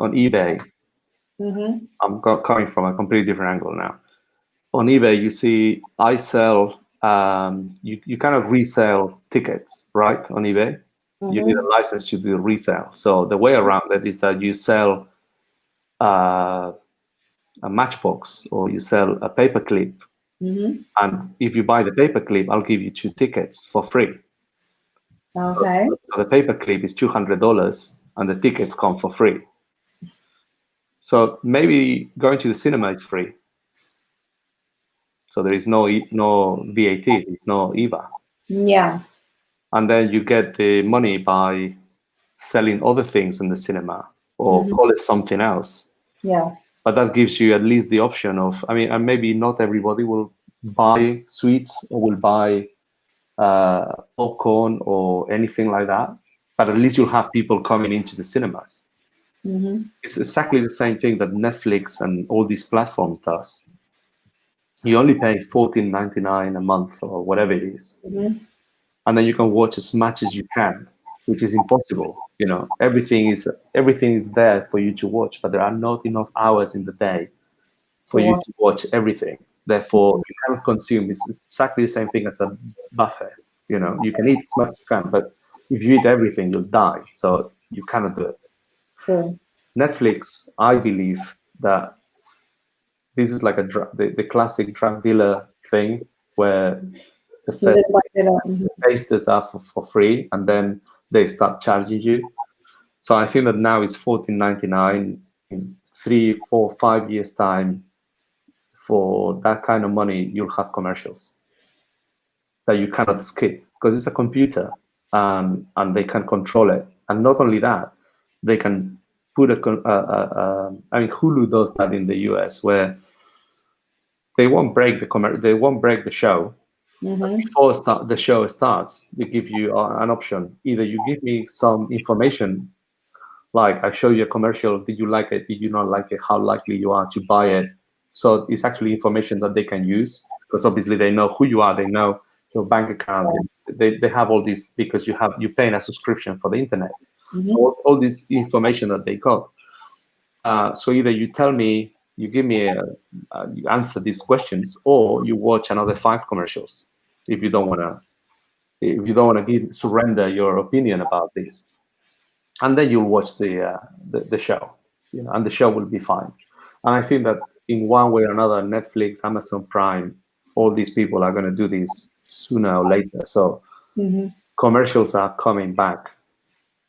eBay? Mm-hmm. I'm coming from a completely different angle now. On eBay, you see I sell. You kind of resell tickets, right? On eBay, you need a license to do resale. So the way around it is that you sell a matchbox, or you sell a paperclip, and if you buy the paperclip, I'll give you 2 tickets for free. Okay. So the paperclip is $200, and the tickets come for free. So maybe going to the cinema is free. So there is no VAT, there's no IVA. Yeah. And then you get the money by selling other things in the cinema, or call it something else. Yeah. But that gives you at least the option of, I mean, and maybe not everybody will buy sweets or will buy popcorn or anything like that, but at least you'll have people coming into the cinemas. It's exactly the same thing that Netflix and all these platforms does. You only pay $14.99 a month or whatever it is, and then you can watch as much as you can, which is impossible. You know, everything is there for you to watch, but there are not enough hours in the day for you to watch everything. Therefore, you cannot consume. It's exactly the same thing as a buffet. You know, you can eat as much as you can, but if you eat everything, you'll die. So you cannot do it. True. Netflix, I believe that this is like the classic drug dealer thing, where the first taste this up for free, and then they start charging you. So I think that now it's $14.99. In 3, 4, 5 years time, for that kind of money, you'll have commercials that you cannot skip, because it's a computer, and they can control it. And not only that, they can put I mean, Hulu does that in the US, where they won't break the show. Before the show starts, they give you an option. Either you give me some information, like I show you a commercial, did you like it, did you not like it, how likely you are to buy it. So it's actually information that they can use, because obviously they know who you are, they know your bank account, they have all this, because you're paying a subscription for the internet. So all this information that they got. So either you tell me, you give me you answer these questions, or you watch another 5 commercials if you don't want to surrender your opinion about this, and then you'll watch the show, you know, and the show will be fine. And I think that in one way or another, Netflix, Amazon Prime, all these people are going to do this sooner or later. So commercials are coming back.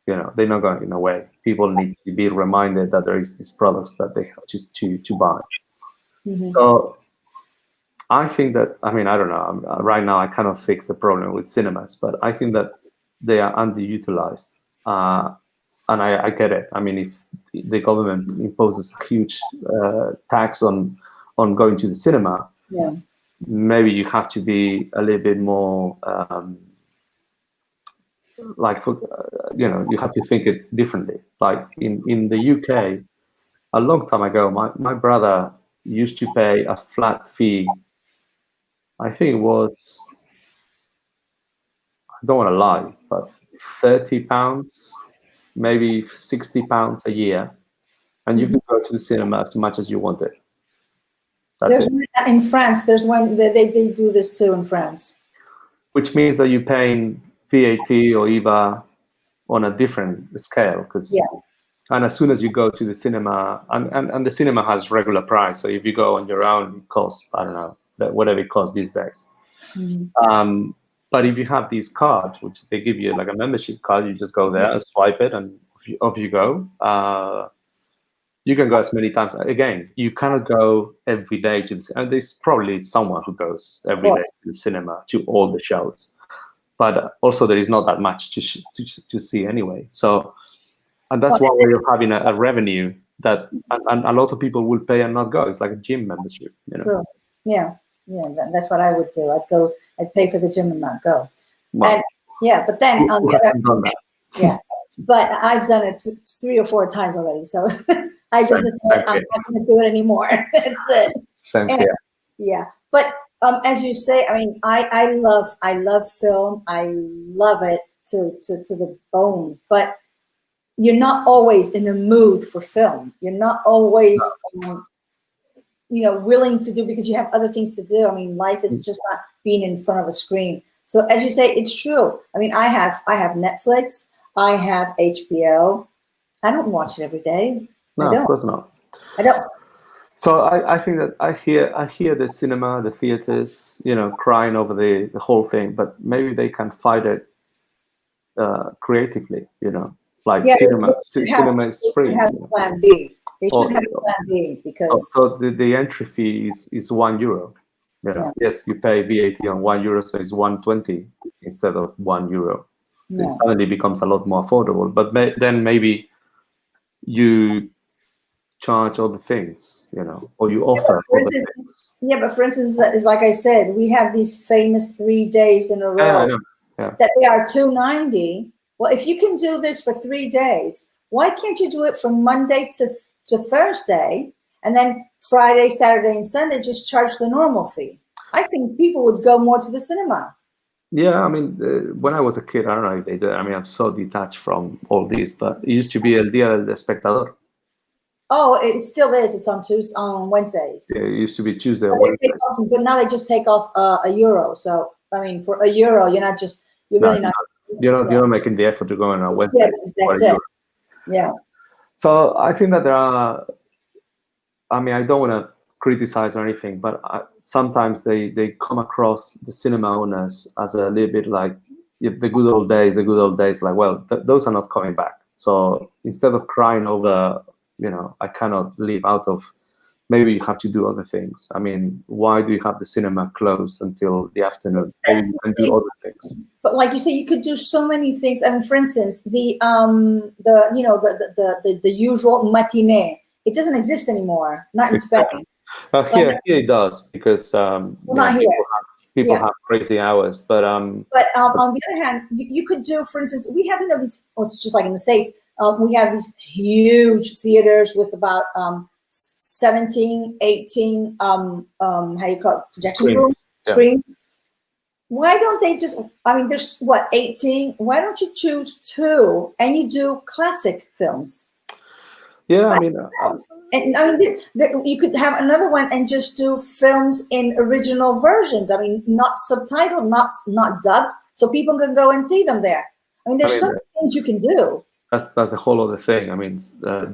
You know, they're not going away. People need to be reminded that there is these products that they have to buy. So I think that, I mean, I don't know. Right now, I cannot fix the problem with cinemas, but I think that they are underutilized. And I get it. I mean, if the government imposes a huge tax on going to the cinema, maybe you have to be a little bit more you have to think it differently. Like in the UK, a long time ago, my brother used to pay a flat fee. I think it was, I don't want to lie, but £30, maybe £60 a year, and you can go to the cinema as much as you wanted. In France, there's one they do this too in France. Which means that you're paying VAT or IVA on a different scale, because and as soon as you go to the cinema, and the cinema has regular price, so if you go on your own, it costs, I don't know, whatever it costs these days. But if you have these cards, which they give you like a membership card, you just go there, swipe it, and off you go. You can go as many times. Again, you cannot go every day and there's probably someone who goes every day to the cinema, to all the shows. but also there is not that much to see anyway. So, and that's Well, one way of having a revenue that, and a lot of people will pay and not go. It's like a gym membership, you know. true. Yeah, that's what I would do. I'd pay for the gym and not go. Well, And yeah, but then on who the hasn't done other, that? yeah, but I've done it 3 or 4 times already. So I just Same I'm not here. going to do it anymore. That's it. Same And, here. yeah, but as you say, I mean, I love film. I love it to the bones. But you're not always in the mood for film. You're not always, willing to do, because you have other things to do. I mean, life is just not being in front of a screen. So as you say, it's true. I mean, I have Netflix. I have HBO. I don't watch it every day. No, of course not. I don't. So I think that I hear the cinema, the theaters, crying over the whole thing, but maybe they can fight it creatively, like Yeah, cinema is free. have a plan B. They should have a plan B, because so the entry fee is €1. Yeah. Yes, you pay VAT on €1, so it's 120 instead of €1. So Yeah. it suddenly becomes a lot more affordable. But then maybe you charge other things, or you offer other things. Yeah, but for instance, is like I said, we have these famous 3 days in a row that they are $290. Well, if you can do this for 3 days, why can't you do it from Monday to Thursday, and then Friday, Saturday, and Sunday just charge the normal fee? I think people would go more to the cinema. Yeah, I mean, when I was a kid, I don't know if they did. I mean, I'm so detached from all this, but it used to be El Día del Espectador. Oh, it still is. It's on Wednesdays. Yeah, it used to be Tuesday or Wednesday. But now they just take off €1. So I mean, for €1, you're really not. You're not making the effort to go on a Wednesday. Yeah, that's it. Yeah. So I think that there are. I mean, I don't want to criticize or anything, but sometimes they come across the cinema owners as a little bit like the good old days. Like, well, those are not coming back. So instead of crying over, I cannot live out of. Maybe you have to do other things. I mean, why do you have the cinema closed until the afternoon? Maybe you can do other things. But like you say, you could do so many things. I mean, for instance, the usual matinee, it doesn't exist anymore. Not in Spain. Here it does, because people have crazy hours. But on the other hand, you could do, for instance, we have these. Well, it's just like in the States. We have these huge theaters with about 17, 18, how you call it, projection rooms, screens. Why don't they just, I mean, there's 18? Why don't you choose 2 and you do classic films? Yeah, I mean, you could have another one and just do films in original versions. I mean, not subtitled, not dubbed, so people can go and see them there. I mean, there's so many things you can do. That's the whole other thing. I mean,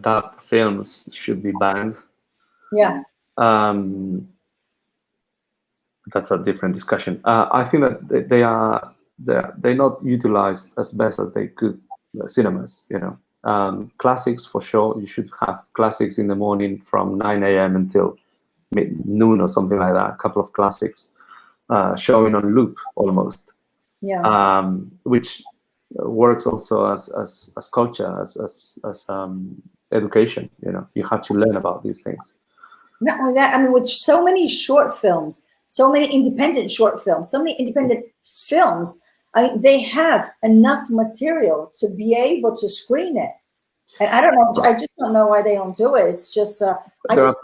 dubbed films should be banned. Yeah. That's a different discussion. I think that they're not utilized as best as they could. Cinemas, classics for sure. You should have classics in the morning from 9 a.m. until noon or something like that. A couple of classics showing on loop almost. Yeah. Which works also as culture, as education. You have to learn about these things. Not only that, I mean, with so many short films, so many independent short films, so many independent films, I mean, they have enough material to be able to screen it. And I don't know, I just don't know why they don't do it. It's just, because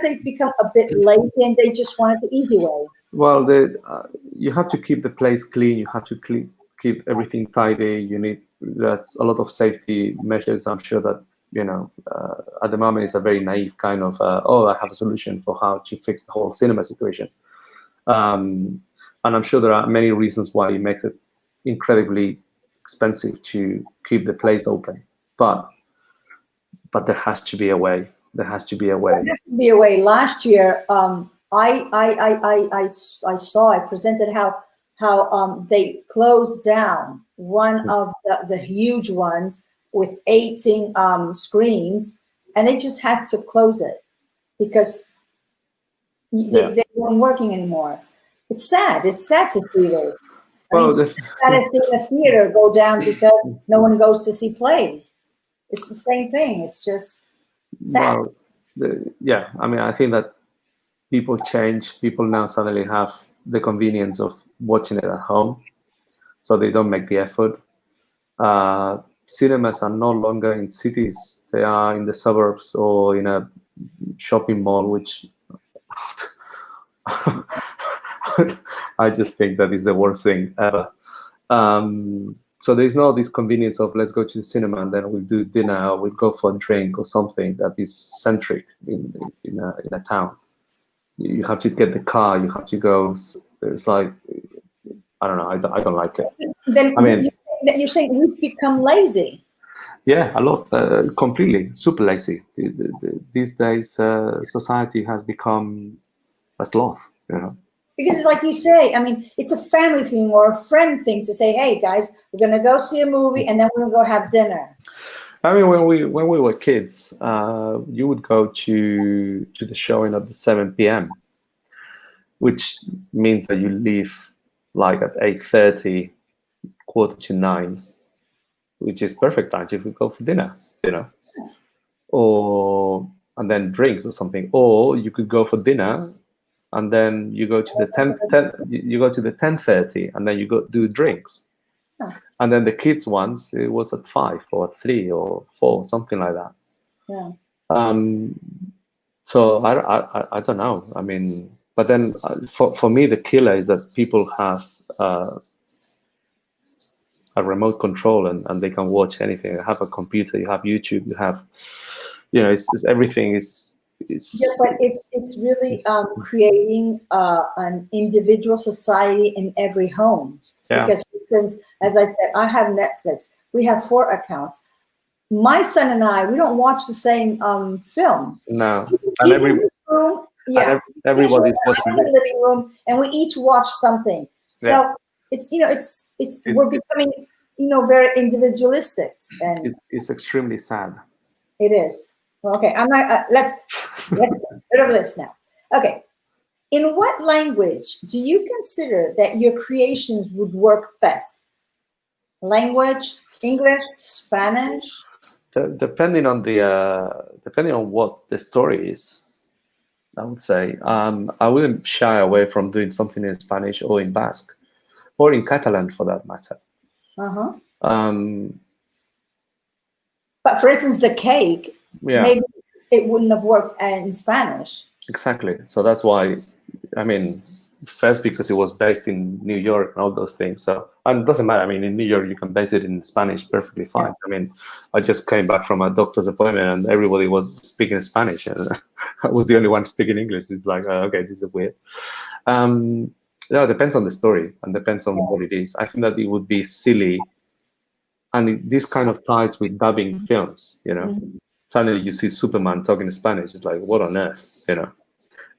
they've become a bit lazy and they just want it the easy way. Well, you have to keep the place clean. You have to keep everything tidy. That's a lot of safety measures. I'm sure that, at the moment it's a very naive kind of, I have a solution for how to fix the whole cinema situation. And I'm sure there are many reasons why it makes it incredibly expensive to keep the place open. But there has to be a way. There has to be a way. There has to be a way. Last year, I presented how they closed down one of the huge ones with 18 screens, and they just had to close it because they weren't working anymore. It's sad. It's sad to see this. I mean, Well, status in the theater go down because no one goes to see plays. It's the same thing. It's just sad. well, yeah. I mean, I think that people change. People now suddenly have the convenience of watching it at home, so they don't make the effort. Cinemas are no longer in cities; they are in the suburbs or in a shopping mall, which I just think that is the worst thing ever. So there's no this convenience of let's go to the cinema and then we'll do dinner or we'll go for a drink or something that is centric in a town. You have to get the car, you have to go. It's like, I don't know, I don't like it. Then I mean, you're saying we've become lazy. yeah, a lot, completely, super lazy. These days, society has become a sloth, you know. Because it's like you say, I mean, it's a family thing or a friend thing to say, hey guys, we're gonna go see a movie and then we're gonna go have dinner. I mean, when we were kids, you would go to the showing at the 7 p.m., which means that you leave like at 8:30, 8:45, which is perfect time to go for dinner, you know, or and then drinks or something, or you could go for dinner and then you go to the 10, you go to the 10:30 and then you go do drinks. Huh. And then the kids ones, it was at 5 or 3 or 4, something like that. Yeah. So I don't know. I mean, but then for me, the killer is that people have a remote control and they can watch anything. You have a computer, you have YouTube, you have, you know, it's everything is. Yeah, but it's really creating an individual society in every home. Yeah. Because since, as I said, I have Netflix. We have 4 accounts. My son and I, we don't watch the same film. No, He's in his room, yeah. Everybody's I'm watching in the living room, and we each watch something. So Yeah. it's we're becoming very individualistic, and it's extremely sad. it is. Okay, I'm not. Let's get rid of this now. Okay, in what language do you consider that your creations would work best? Language, English, Spanish? Depending on what the story is, I would say I wouldn't shy away from doing something in Spanish or in Basque or in Catalan for that matter. But for instance, the cake, maybe it wouldn't have worked in Spanish. Exactly. So that's why, I mean, first because it was based in New York and all those things. So, and it doesn't matter. I mean, in New York, you can base it in Spanish perfectly fine. I mean, I just came back from a doctor's appointment and everybody was speaking Spanish and I was the only one speaking English. It's like, okay, this is weird. It depends on the story and depends on what it is. I think that it would be silly. And this kind of ties with dubbing films, you know. Suddenly you see Superman talking Spanish. It's like, what on earth, you know?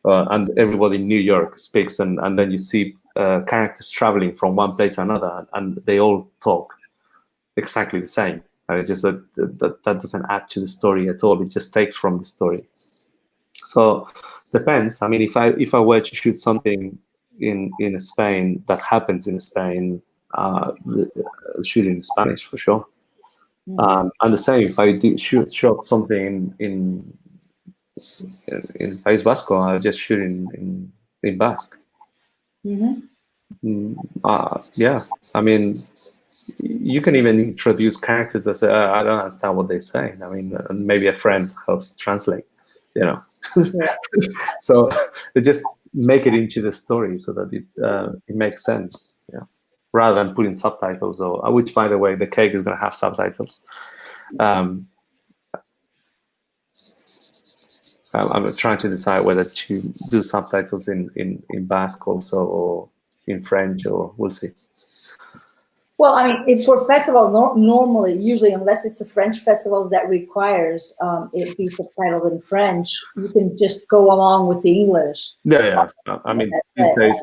And everybody in New York speaks, and then you see characters traveling from one place to another, and they all talk exactly the same. And it's just that doesn't add to the story at all. It just takes from the story. So depends. I mean, if I were to shoot something in Spain that happens in Spain, shoot in Spanish for sure. And the same if I do shot something in País Vasco, I'll just shoot in Basque. Yeah, I mean, you can even introduce characters that say, I don't understand what they're saying. I mean, maybe a friend helps translate, you know. So they just make it into the story so that it makes sense, yeah, rather than putting subtitles, or which, by the way, the cake is going to have subtitles. I'm trying to decide whether to do subtitles in Basque also, or in French, or we'll see. Well, I mean, for festivals, normally, usually, unless it's a French festivals that requires it be subtitled in French, you can just go along with the English. Yeah. I mean, these days,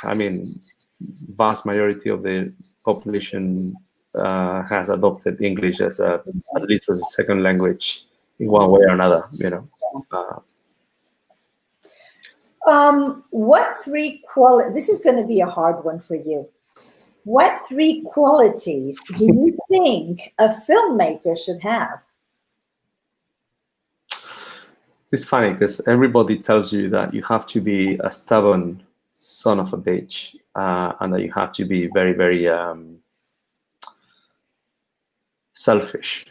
I mean, vast majority of the population has adopted English as at least as a second language in one way or another, you know. What three this is going to be a hard one for you. What three qualities do you think a filmmaker should have? It's funny because everybody tells you that you have to be a stubborn son of a bitch, and that you have to be very, very selfish.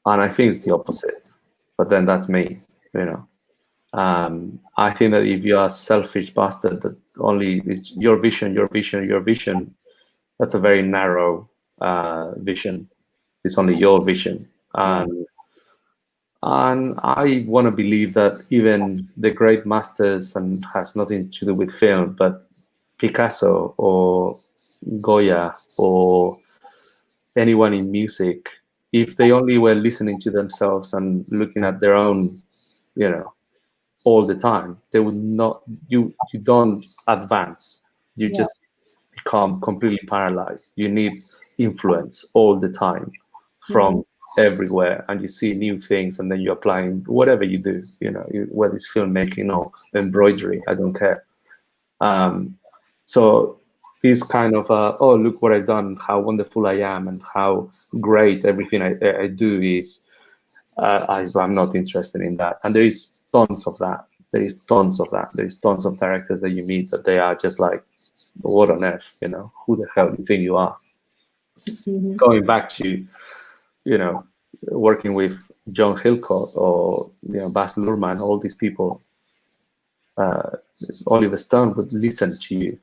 And I think it's the opposite. But then that's me, you know. I think that if you are a selfish bastard, that only is your vision, your vision, your vision, that's a very narrow vision. It's only your vision. And I want to believe that even the great masters, and has nothing to do with film, but Picasso or Goya or anyone in music, if they only were listening to themselves and looking at their own, you know, all the time, they would not, you don't advance. You just become completely paralyzed. You need influence all the time from everywhere, and you see new things, and then you apply in whatever you do, you know, whether it's filmmaking or embroidery, I don't care. So this kind of oh, look what I've done, how wonderful I am, and how great everything I do is, I'm not interested in that. And there is tons of that. There is tons of that. There is tons of directors that you meet that they are just like, what on earth, you know, who the hell do you think you are? Going back to, you know, working with John Hillcoat or, you know, Baz Luhrmann, all these people, Oliver Stone would listen to you.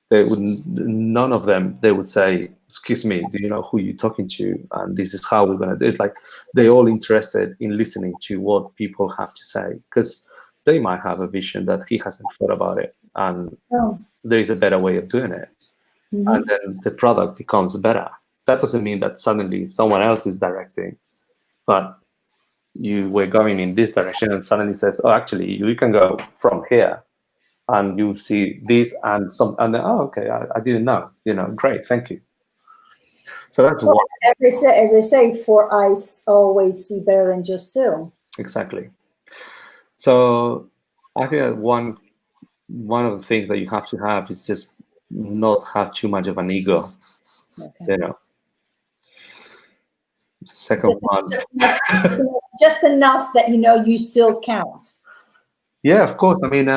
They would, none of them, they would say, excuse me, do you know who you're talking to? And this is how we're going to do it. Like, they're all interested in listening to what people have to say, because they might have a vision that he hasn't thought about it. And there is a better way of doing it. And then the product becomes better. That doesn't mean that suddenly someone else is directing, but you were going in this direction and suddenly says, oh, actually, you can go from here and you see this and some, and then, oh, okay, I didn't know, you know, great, thank you. So that's one. As I say, 4 eyes always see better than just 2. Exactly. So I think that one of the things that you have to have is just not have too much of an ego, you know. Second one. Just enough that you know you still count. Yeah, of course. I mean,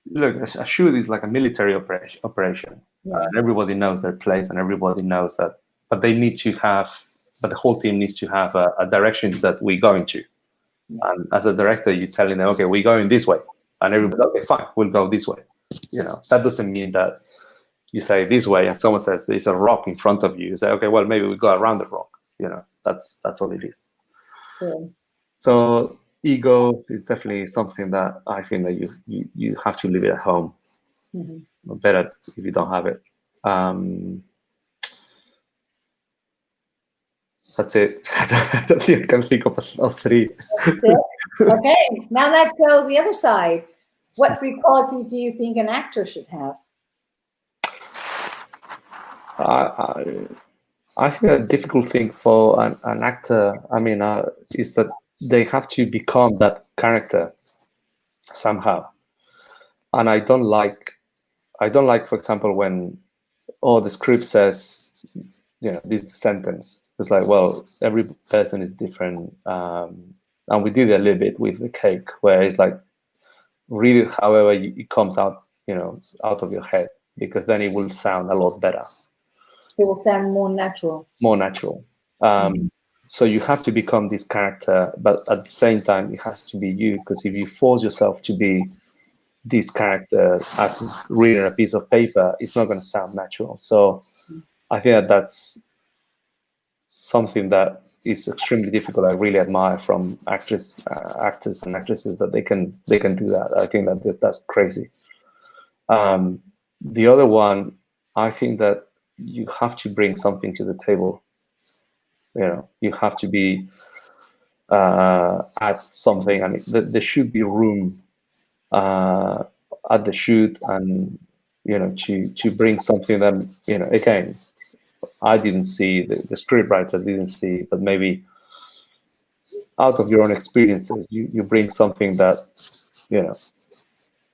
look, a shoot is like a military operation. And everybody knows their place, and everybody knows that. But they need to have, but the whole team needs to have a direction that we're going to. And as a director, you're telling them, okay, we're going this way, and everybody, okay, fine, we'll go this way. You know, that doesn't mean that you say this way, and someone says there's a rock in front of you. You say, okay, well, maybe we go around the rock. You know, that's all it is. So ego is definitely something that I think that you have to leave it at home. Better if you don't have it. That's it. I don't think I can think of 3. Okay, now let's go to the other side. What 3 qualities do you think an actor should have? I think a difficult thing for an actor, I mean, is that they have to become that character somehow. And I don't like, for example, when the script says, you know, this sentence. It's like, well, every person is different. And we did it a little bit with The Cake, where it's like, read it however it comes out, you know, out of your head, because then it will sound a lot better. It will sound more natural. More natural. So you have to become this character, but at the same time, it has to be you, because if you force yourself to be this character as is reading a piece of paper, it's not going to sound natural. So I think that that's something that is extremely difficult. I really admire from actors and actresses that they can do that. I think that that's crazy. The other one, I think that you have to bring something to the table. You know, you have to be add something, and there should be room at the shoot, and you know, to bring something that, you know, again, I didn't see, the scriptwriter didn't see, but maybe out of your own experiences, you bring something that you know,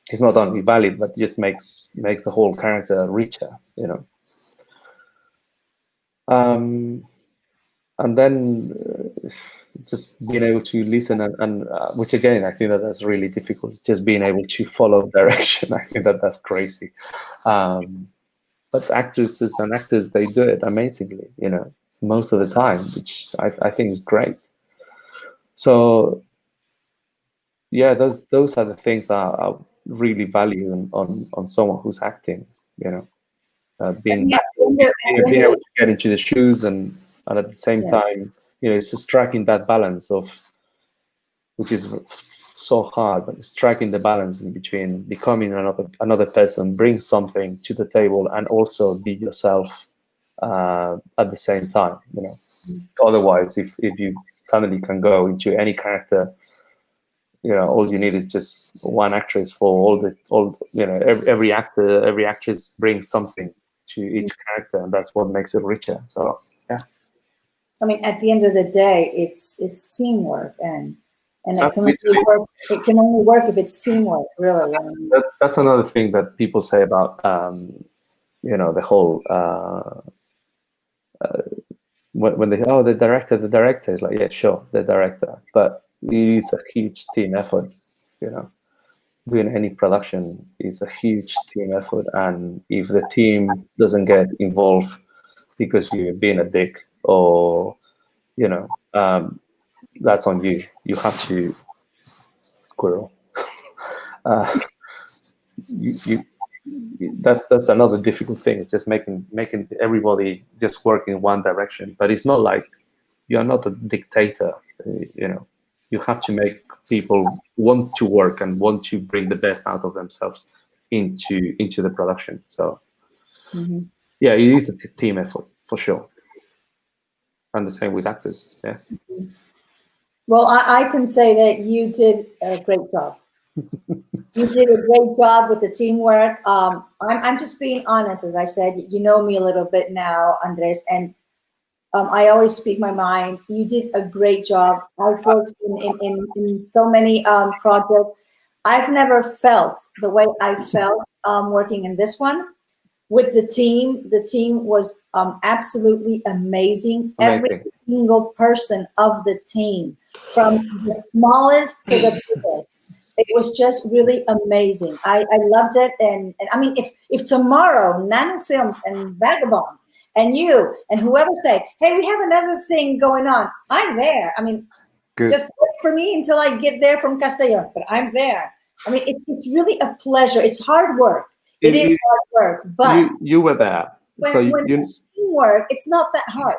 it's not only valid, but just makes the whole character richer, you know. And then just being able to listen and which again, I think that's really difficult. Just being able to follow direction. I think that's crazy. But actresses and actors, they do it amazingly, you know, most of the time, which I think is great. So yeah, those are the things that I really value on someone who's acting, you know, being able to get into the shoes and at the same time, you know, it's just striking that balance of, which is so hard, but striking the balance in between becoming another person, bring something to the table, and also be yourself at the same time, you know. Otherwise, if you suddenly can go into any character, you know, all you need is just one actress for all you know, every actor, every actress brings something to each character, and that's what makes it richer. So yeah, I mean, at the end of the day, it's teamwork, and it can only work if it's teamwork, really. I mean, that's another thing that people say about you know, the whole when they the director is like, yeah, sure, the director, but it is a huge team effort, you know. Doing any production is a huge team effort, and if the team doesn't get involved because you're being a dick, or you know, that's on you. You have to squirrel. That's another difficult thing. It's just making everybody just work in one direction. But it's not like you're not a dictator. You know, you have to make people want to work and want to bring the best out of themselves into the production. So yeah, it is a team effort for sure. And the same with actors. Yeah. Well, I can say that you did a great job. You did a great job with the teamwork. I'm just being honest, as I said. You know me a little bit now, Andres, and I always speak my mind. You did a great job. I've worked in so many projects. I've never felt the way I felt working in this one with the team. The team was absolutely amazing. Every single person of the team, from the smallest to the biggest, it was just really amazing. I loved it. And I mean, if tomorrow Nano Films and Vagabond and you and whoever say, hey, we have another thing going on, I'm there. I mean, just wait for me until I get there from Castellón, but I'm there. I mean, it's really a pleasure. It's hard work. It is hard work, but you were there. When it's teamwork, it's not that hard.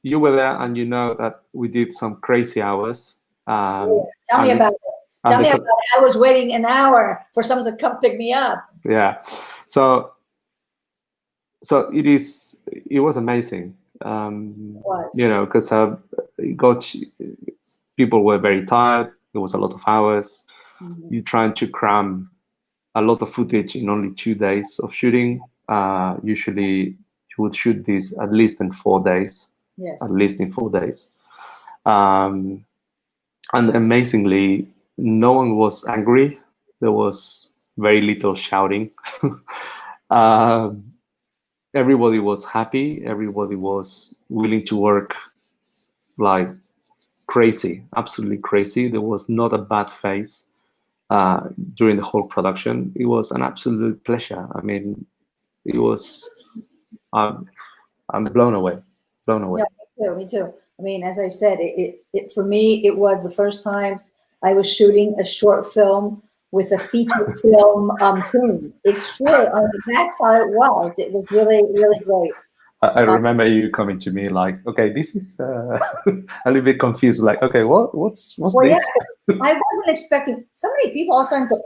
You were there, and you know that we did some crazy hours. Tell me about it. Tell me about it. I was waiting an hour for someone to come pick me up. Yeah, so it was amazing. You know, because people were very tired. There was a lot of hours. You're trying to cram a lot of footage in only 2 days of shooting. Usually you would shoot this at least in 4 days. Yes. At least in 4 days. And amazingly, no one was angry. There was very little shouting. Everybody was happy. Everybody was willing to work like crazy, absolutely crazy. There was not a bad face during the whole production. It was an absolute pleasure. I mean, it was, I'm blown away, blown away. Yeah, me too. I mean, as I said, for me, it was the first time I was shooting a short film with a feature film team. It's true. I mean, that's how it was. It was really, really great. I remember you coming to me like, okay, this is a little bit confused. Like, okay, what's this? Yeah, I wasn't expecting so many people. All of a sudden said,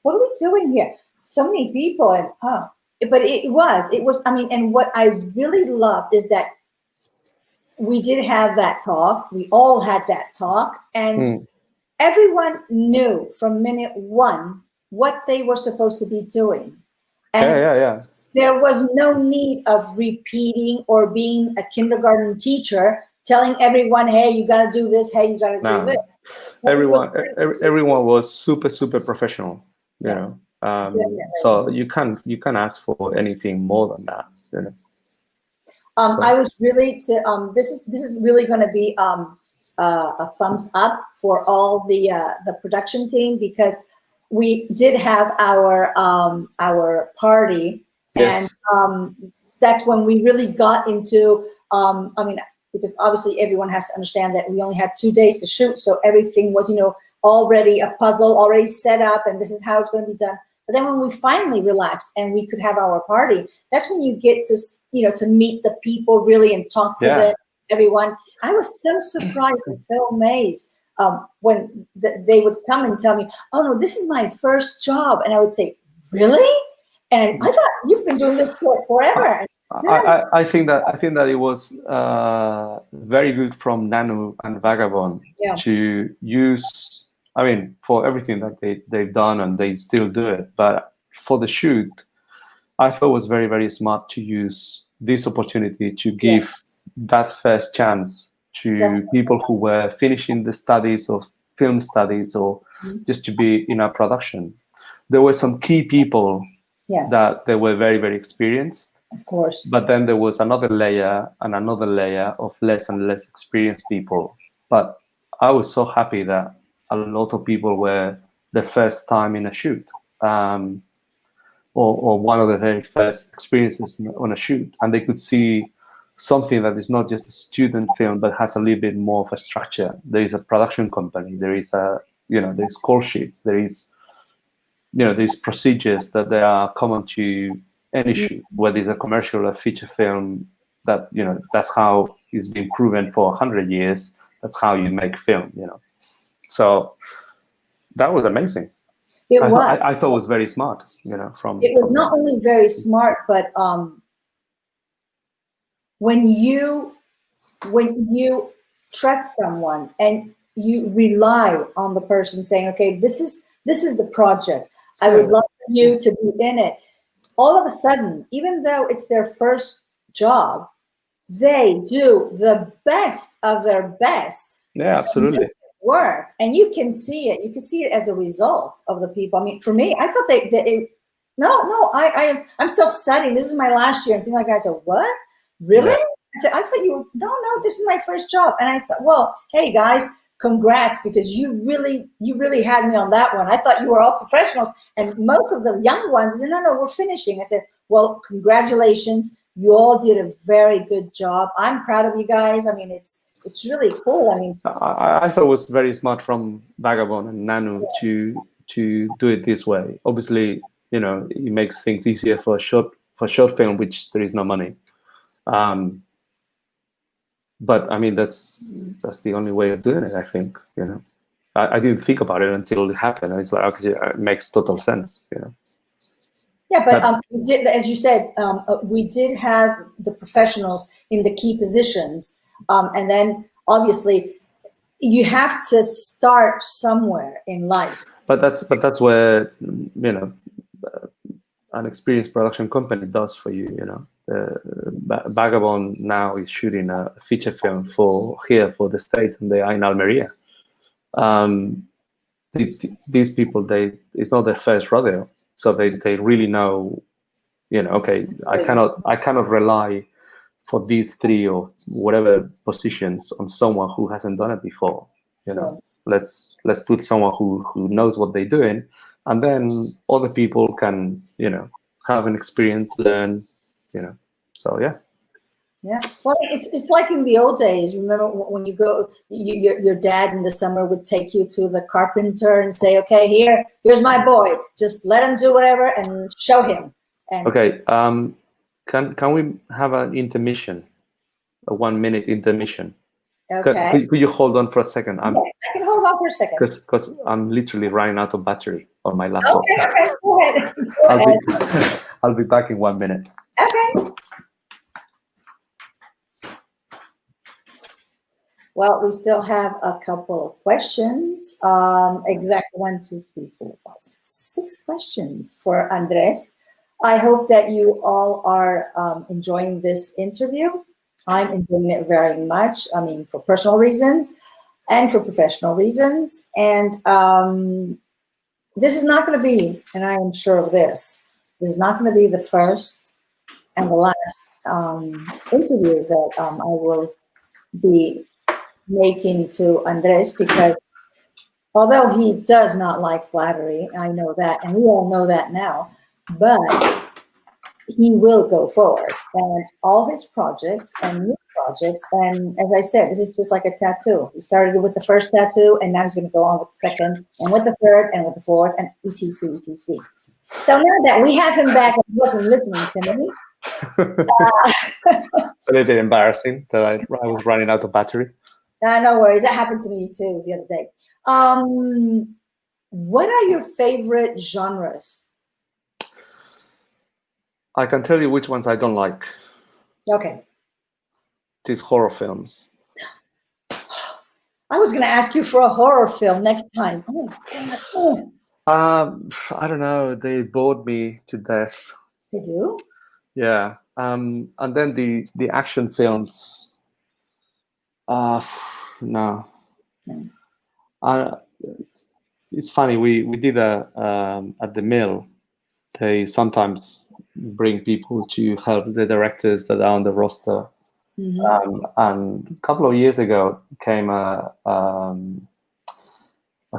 "What are we doing here?" So many people, and but it was. I mean, and what I really loved is that we did have that talk. We all had that talk, and everyone knew from minute one what they were supposed to be doing. And yeah. There was no need of repeating or being a kindergarten teacher telling everyone, hey, you got to do this, hey, you got to do this. Everyone was super professional, you Yeah. know. Definitely. So you can't ask for anything more than that, you know. I was really this is really going to be a thumbs up for all the production team, because we did have our party, and Yes. that's when we really got into I mean, because obviously everyone has to understand that we only had 2 days to shoot, so everything was, you know, already a puzzle, already set up, and this is how it's going to be done. But then when we finally relaxed and we could have our party, that's when you get to, you know, to meet the people really and talk to them, everyone. I was so surprised and so amazed when they would come and tell me, oh no, this is my first job. And I would say, really? And I thought you've been doing this for forever. I think that it was very good from Nanu and Vagabond to use, I mean, for everything that they've done, and they still do it, but for the shoot, I thought it was very smart to use this opportunity to give that first chance to people who were finishing the studies of film studies, or just to be in a production. There were some key people that they were very experienced. Of course. But then there was another layer and another layer of less and less experienced people. But I was so happy that a lot of people were the first time in a shoot, or one of the very first experiences on a shoot, and they could see something that is not just a student film, but has a little bit more of a structure. There is a production company. There is there's call sheets. There is, these procedures that they are common to any shoot, whether it's a commercial or feature film, that, that's how it's been proven for 100 years. That's how you make film, So that was amazing. I thought it was very smart, It was not only very smart, but when you trust someone and you rely on the person saying, okay, this is the project, I would love you to be in it. All of a sudden, even though it's their first job, they do the best of their best. Yeah, absolutely. Work, and you can see it. You can see it as a result of the people. I mean, for me, I thought I'm still studying. This is my last year, and things like that. I said, what? Really? Yeah. I thought you were, no, this is my first job. And I thought, well, hey guys, congrats, because you really had me on that one. I thought you were all professionals, and most of the young ones said, no, we're finishing. I said, well, congratulations. You all did a very good job. I'm proud of you guys. I mean, it's really cool. I mean, I thought it was very smart from Vagabond and Nanu to do it this way. Obviously, it makes things easier for short film, which there is no money. But I mean, that's the only way of doing it, I think. I didn't think about it until it happened. And it's like, okay, it makes total sense. Yeah, but as you said, we did have the professionals in the key positions, and then obviously you have to start somewhere in life. But that's where an experienced production company does for you. Vagabond now is shooting a feature film for the States, and they are in Almeria. These people, it's not their first rodeo, so they really know. Okay, I cannot rely for these 3 or whatever positions on someone who hasn't done it before. Let's put someone who knows what they're doing, and then other people can have an experience, learn. So yeah. Yeah, well, it's like in the old days. Remember when you go, your dad in the summer would take you to the carpenter and say, okay, here's my boy, just let him do whatever and show him. And okay, can we have an intermission, a 1-minute intermission? Okay. Could you hold on for a second? Yes, I can hold on for a second. Because I'm literally running out of battery on my laptop. Okay, go ahead. I'll be back in 1 minute. Okay. Well, we still have a couple of questions. Exactly 1, 2, 3, 4, 5, 6 questions for Andres. I hope that you all are enjoying this interview. I'm enjoying it very much. I mean, for personal reasons. and for professional reasons. And this is not going to be, and I am sure of this is not going to be the first and the last interview that I will be making to Andrés, because although he does not like flattery, I know that, and we all know that now, but he will go forward. And all his projects and new projects, and as I said, this is just like a tattoo. He started with the first tattoo, and now he's going to go on with the second, and with the third, and with the fourth, and etc., etc. So now that we have him back, and he wasn't listening to me. A little bit embarrassing that I was running out of battery. No worries. That happened to me too the other day. What are your favorite genres? I can tell you which ones I don't like. Okay. These horror films. I was going to ask you for a horror film next time. Oh, I don't know. They bored me to death. you do? Yeah. And then the action films. No. It's funny. We did at the mill. They sometimes bring people to help the directors that are on the roster. Mm-hmm. And a couple of years ago came a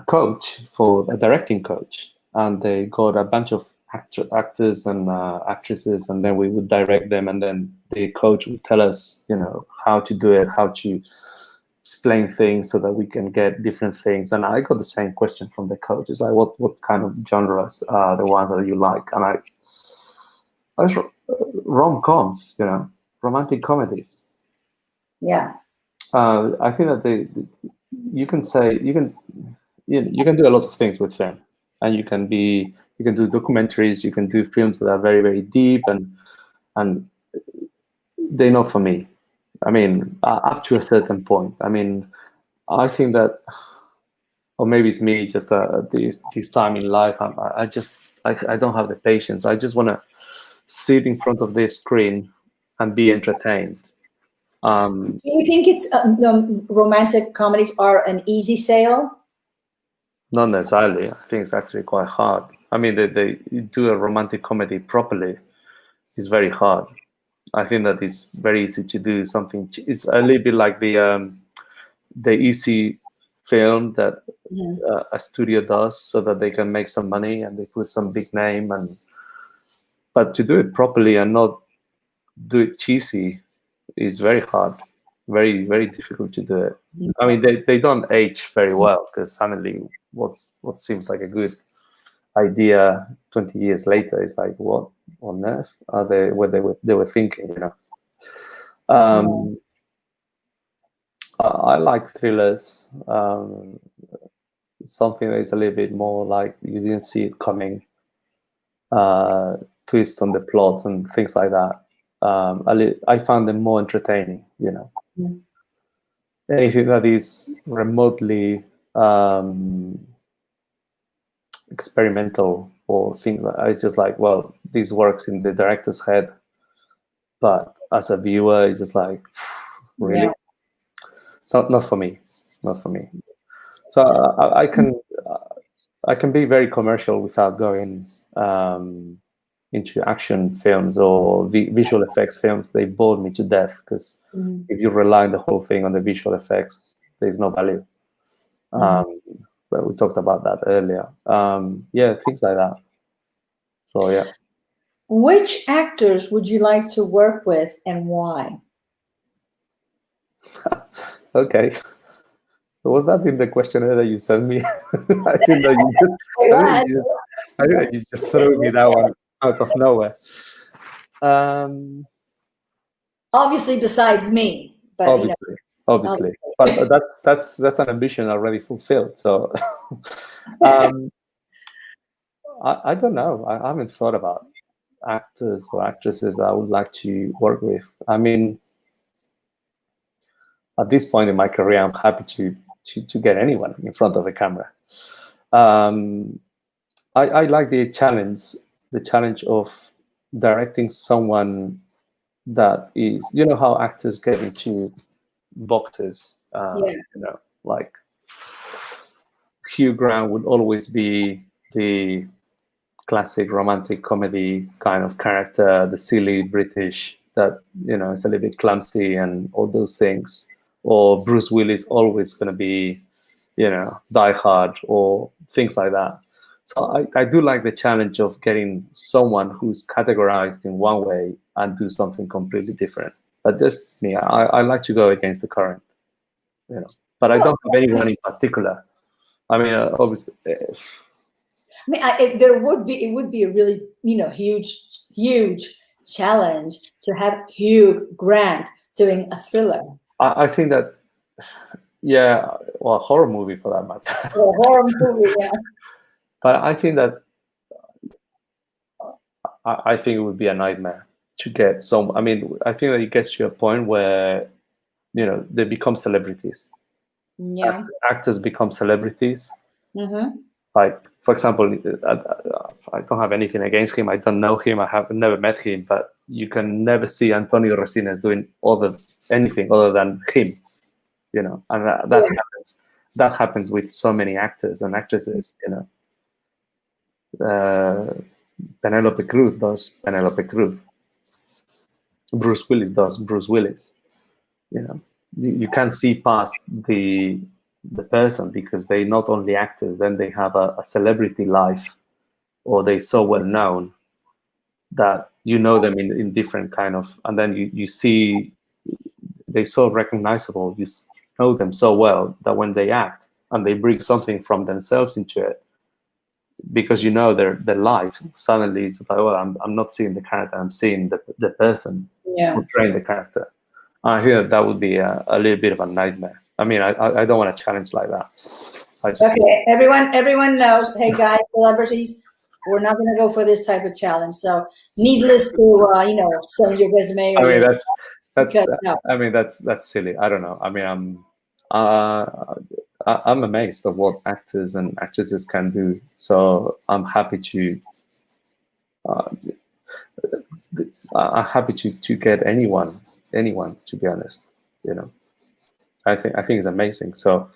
coach, for a directing coach, and they got a bunch of actors and actresses, and then we would direct them, and then the coach would tell us, how to do it, how to explain things so that we can get different things. And I got the same question from the coach. It's like, what kind of genres are the ones that you like? And I was rom-coms, romantic comedies. Yeah. I think that you can do a lot of things with film, and you can do documentaries, you can do films that are very, very deep, and they're not for me. I mean, up to a certain point. I mean, I think that, or maybe it's me just this time in life, I don't have the patience. I just want to sit in front of the screen and be entertained. Do you think it's romantic comedies are an easy sale? Not necessarily. I think it's actually quite hard. I mean, they do a romantic comedy properly is very hard. I think that it's very easy to do something. It's a little bit like the easy film that a studio does so that they can make some money and they put some big name. But to do it properly and not do it cheesy is very hard. Very, very difficult to do it. I mean, they don't age very well, because suddenly what seems like a good idea 20 years later is like, what on earth are they? What they were thinking, I like thrillers. Something that is a little bit more like you didn't see it coming. Twist on the plot and things like that. I found them more entertaining. Anything that is remotely experimental or things like, it's just like, well, this works in the director's head, but as a viewer, it's just like, really? Yeah. Not for me. So I can be very commercial without going into action films or visual effects films. They bore me to death, because if you rely the whole thing on the visual effects, there's no value. But we talked about that earlier. Yeah, things like that. So yeah. Which actors would you like to work with, and why? Okay. So was that in the questionnaire that you sent me? I think that you just threw me that one out of nowhere. Obviously, besides me, but obviously, but that's an ambition already fulfilled. So I don't know. I haven't thought about actors or actresses I would like to work with. I mean, at this point in my career, I'm happy to get anyone in front of the camera. I like the challenge of directing someone that is, how actors get into boxes, Like Hugh Grant would always be the classic romantic comedy kind of character, the silly British that, you know, is a little bit clumsy and all those things. Or Bruce Willis always going to be, you know, Die Hard or things like that. So I do like the challenge of getting someone who's categorized in one way and do something completely different. But just me, I like to go against the current, you know. But I don't have anyone in particular. I mean, obviously, I mean, it would be a really, you know, huge challenge to have Hugh Grant doing a thriller I think that, yeah, well, a horror movie for that matter. or a horror movie. Yeah. But I think that I think it would be a nightmare to get some. I mean, I think that it gets to a point where, you know, they become celebrities. Yeah. Actors become celebrities. Mm-hmm. Like, for example, I don't have anything against him. I don't know him. I have never met him. But you can never see Antonio Resines doing anything other than him. You know, and that happens. That happens with so many actors and actresses. You know. Penelope Cruz does Penelope Cruz. Bruce Willis does Bruce Willis. You know, you can't see past the person because they not only actors, then they have a celebrity life, or they so well known that you know them in different kind of, and then you see they so recognizable. You know them so well that when they act and they bring something from themselves into it, because you know their life, suddenly it's like, well, I'm not seeing the character, I'm seeing the person portraying the character. I hear that would be a little bit of a nightmare. I mean, I don't want to challenge like that. Okay, everyone knows, hey guys, celebrities, we're not going to go for this type of challenge. So needless to, you know, send your resume or I mean, your, that's because, no. I mean, that's silly. I don't know. I mean, I'm amazed at what actors and actresses can do. So uh, I'm happy to get anyone, to be honest. You know, I think it's amazing. So,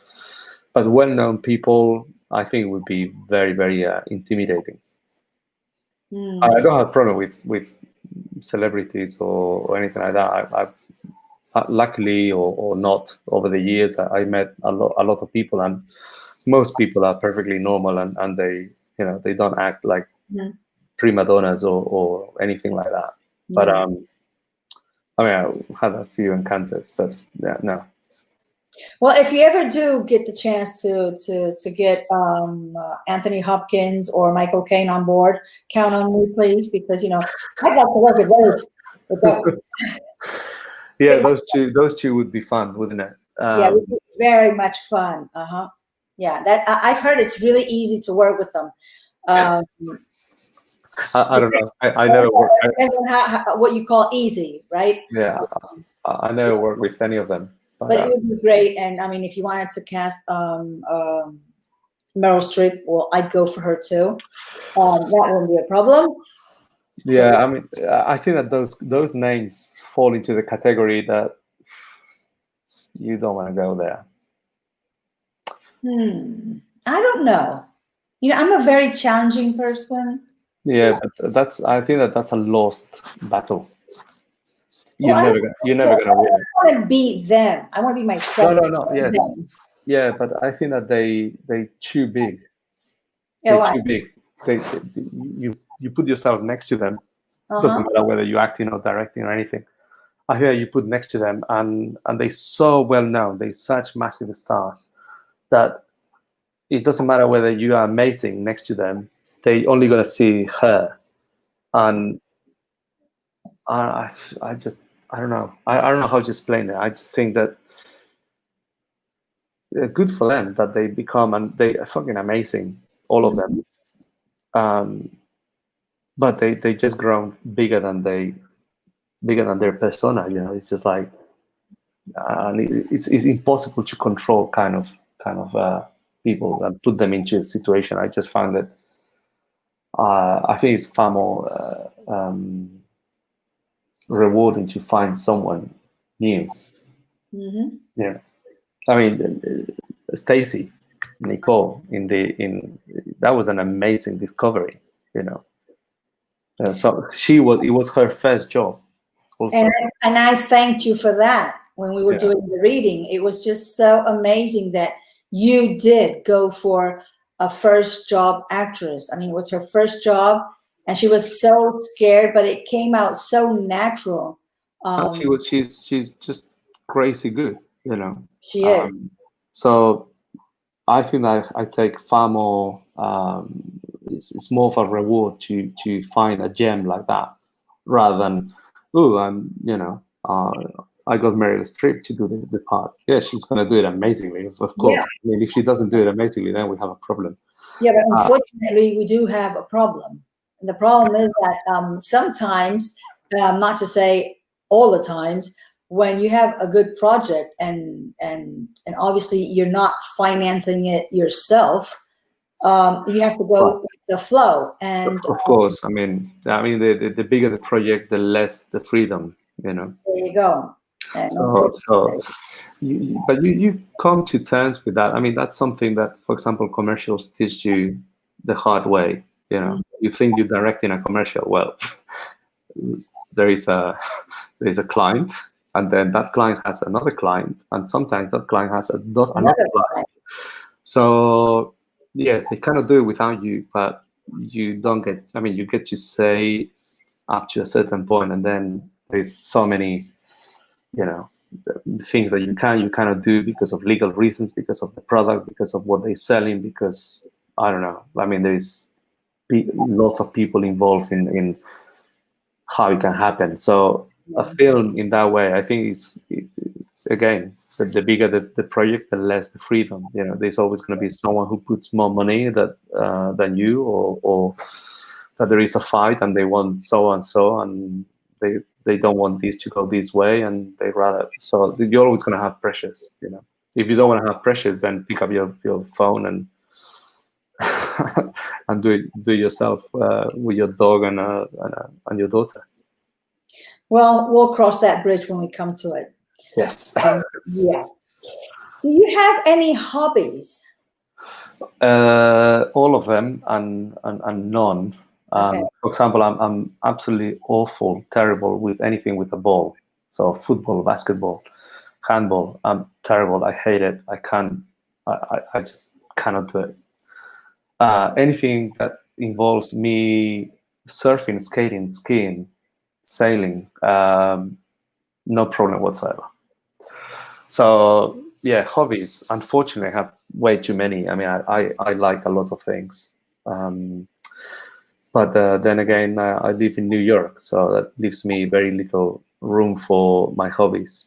but well-known people, I think would be very, very intimidating. I don't have a problem with celebrities or anything like that. Luckily or not, over the years, I met a lot of people, and most people are perfectly normal, and they, you know, they don't act like prima donnas or anything like that. But I mean, I had a few encounters, but yeah, no. Well, if you ever do get the chance to get Anthony Hopkins or Michael Caine on board, count on me, please, because, you know, I'd like to work with those. Yeah, those two would be fun, wouldn't it? Yeah, it would be very much fun. Yeah, that I've heard it's really easy to work with them. I don't know. I never worked. Depends on what you call easy, right? Yeah, I never worked with any of them. But it would be great. And I mean, if you wanted to cast Meryl Streep, well, I'd go for her too. That wouldn't be a problem. Yeah, I mean, I think that those names fall into the category that you don't want to go there. I don't know. You know, I'm a very challenging person. Yeah, but I think that's a lost battle. You're Well, never gonna win. I want to be them. I want to be myself. No. Yes, yeah, but I think that they too big. Yeah, They're too big. You put yourself next to them. Doesn't matter whether you're acting or directing or anything. I hear you put next to them, and they're so well known. They're such massive stars that it doesn't matter whether you are amazing next to them. They only gonna see her, and I just I don't know. I don't know how to explain it. I just think that good for them that they become, and they are fucking amazing, all of them. But they just grown bigger than their persona. You know, it's just like it's impossible to control kind of people and put them into a situation. I just found that I think it's far more rewarding to find someone new. Yeah, I mean, Stacy, Nicole, in that was an amazing discovery, you know. So it was her first job also. And I thanked you for that when we were Yeah. doing the reading. It was just so amazing that you did go for a first job actress. I mean, it was her first job, and she was so scared, but it came out so natural. She's just crazy good, you know. She is. So I think I take far more. It's more of a reward to find a gem like that, rather than, oh, you know, I got Meryl Streep to do the part. Yeah, she's gonna do it amazingly, of course. Yeah. I mean, if she doesn't do it amazingly, then we have a problem. Yeah, but unfortunately, we do have a problem. And the problem is that sometimes, not to say all the times, when you have a good project and obviously you're not financing it yourself, you have to go with the flow. And Of course, I mean, the bigger the project, the less the freedom, you know. there you go. And So but you come to terms with that. I mean, that's something that, for example, commercials teach you the hard way. You know, you think you're directing a commercial. Well, there is a client, and then that client has another client, and sometimes that client has another client. So yes, they cannot do it without you, but you don't get. I mean, you get to say up to a certain point, and then there's so many, you know, things that you cannot do because of legal reasons, because of the product, because of what they're selling, because I don't know. I mean, there's lots of people involved in how it can happen. So a film in that way, I think again, the bigger the project, the less the freedom. You know, there's always going to be someone who puts more money than you, or that there is a fight and they want so and so, and they don't want this to go this way, and they rather. So you're always going to have pressures. You know, if you don't want to have pressures, then pick up your phone and and do it yourself with your dog and your daughter. well, we'll cross that bridge when we come to it. Yes. Yeah. Do you have any hobbies? All of them and none. Okay. For example, I'm absolutely awful, terrible with anything with a ball. So football, basketball, handball. I'm terrible. I hate it. I can't. I just cannot do it. Anything that involves me surfing, skating, skiing, sailing, no problem whatsoever. So yeah, hobbies. Unfortunately, I have way too many. I mean, I like a lot of things, but then again, I live in New York, so that leaves me very little room for my hobbies.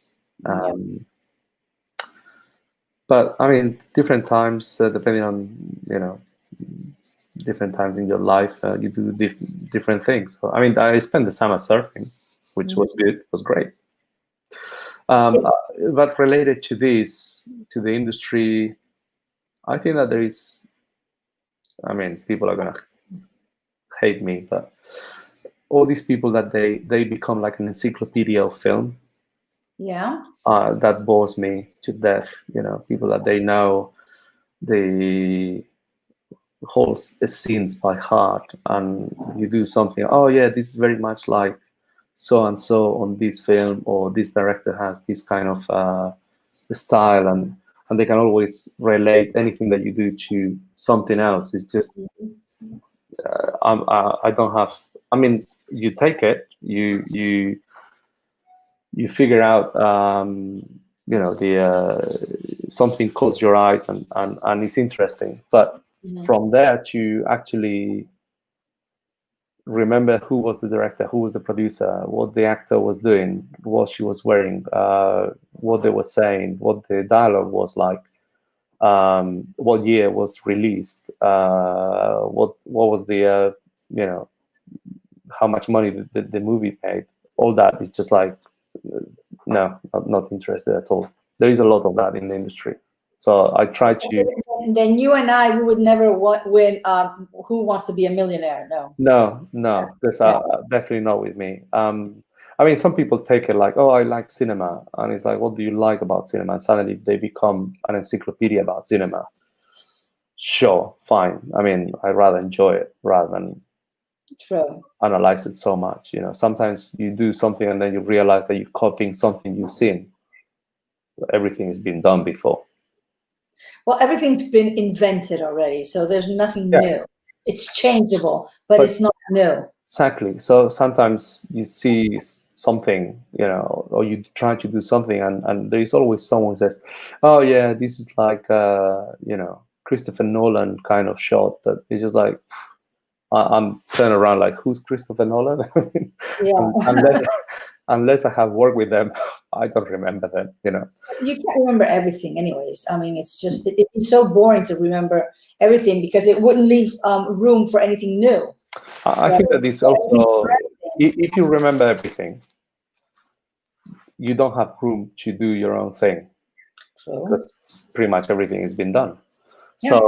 But I mean, different times, depending on, you know, different times in your life, you do different things. So, I mean, I spent the summer surfing, which was good, was great. But related to this, to the industry, I think that there is, I mean, people are gonna hate me, but all these people that they become like an encyclopedia of film. Yeah. That bores me to death. You know, people that they know the whole scenes by heart, and you do something. Oh yeah, this is very much like so and so on this film, or this director has this kind of style, and they can always relate anything that you do to something else. It's just I don't have. I mean, you take it, you figure out, you know, the something caught your eye and it's interesting, but from there to actually remember who was the director, who was the producer, what the actor was doing, what she was wearing, what they were saying, what the dialogue was like, what year was released, what was the you know, how much money the movie paid. All that is just like, no, not interested at all. There is a lot of that in the industry. So I try to. And then you and I, we would never win Who Wants to Be a Millionaire? No. No, that's definitely not with me. I mean, some people take it like, oh, I like cinema. And it's like, what do you like about cinema? And suddenly they become an encyclopedia about cinema. Sure, fine. I mean, I'd rather enjoy it rather than True. analyze it so much. You know, sometimes you do something and then you realize that you're copying something you've seen. Everything has been done before. Well, everything's been invented already, so there's nothing Yeah. new. It's changeable, but it's not new. Exactly. So sometimes you see something, you know, or you try to do something, and there is always someone who says, "Oh yeah, this is like you know, Christopher Nolan kind of shot." That it's just like I'm turning around like, who's Christopher Nolan? Yeah. Unless I have worked with them, I don't remember them. You know. You can't remember everything anyways. I mean, it's just, it's so boring to remember everything because it wouldn't leave room for anything new. I think that this also, if you remember everything, you don't have room to do your own thing. True. Because pretty much everything has been done. Yeah.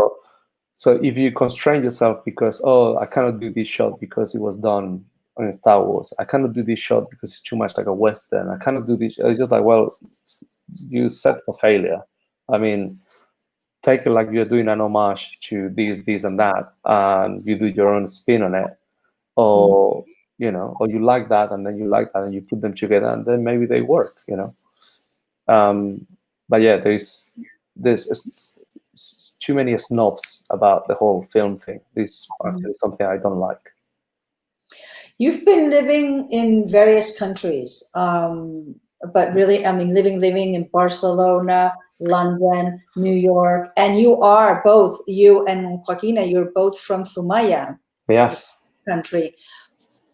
So if you constrain yourself because, oh, I cannot do this shot because it was done on Star Wars. I cannot do this shot because it's too much like a Western. I cannot do this. It's just like, well, you set for failure. I mean, take it like you're doing an homage to this, and that, and you do your own spin on it. Or, you know, or you like that, and then you like that, and you put them together, and then maybe they work, you know. But yeah, there's too many snobs about the whole film thing. This is actually something I don't like. You've been living in various countries, but really, I mean, living in Barcelona, London, New York, and you are both, you and Joaquina, you're both from Zumaya Yes. country.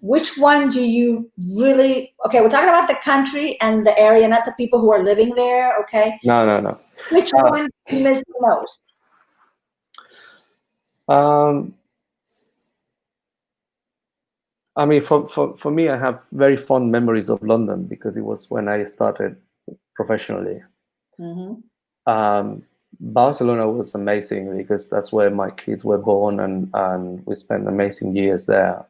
Which one do you really, okay, we're talking about the country and the area, not the people who are living there, okay? No. Which one do you miss the most? I mean, for me, I have very fond memories of London because it was when I started professionally. Barcelona was amazing because that's where my kids were born, and we spent amazing years there.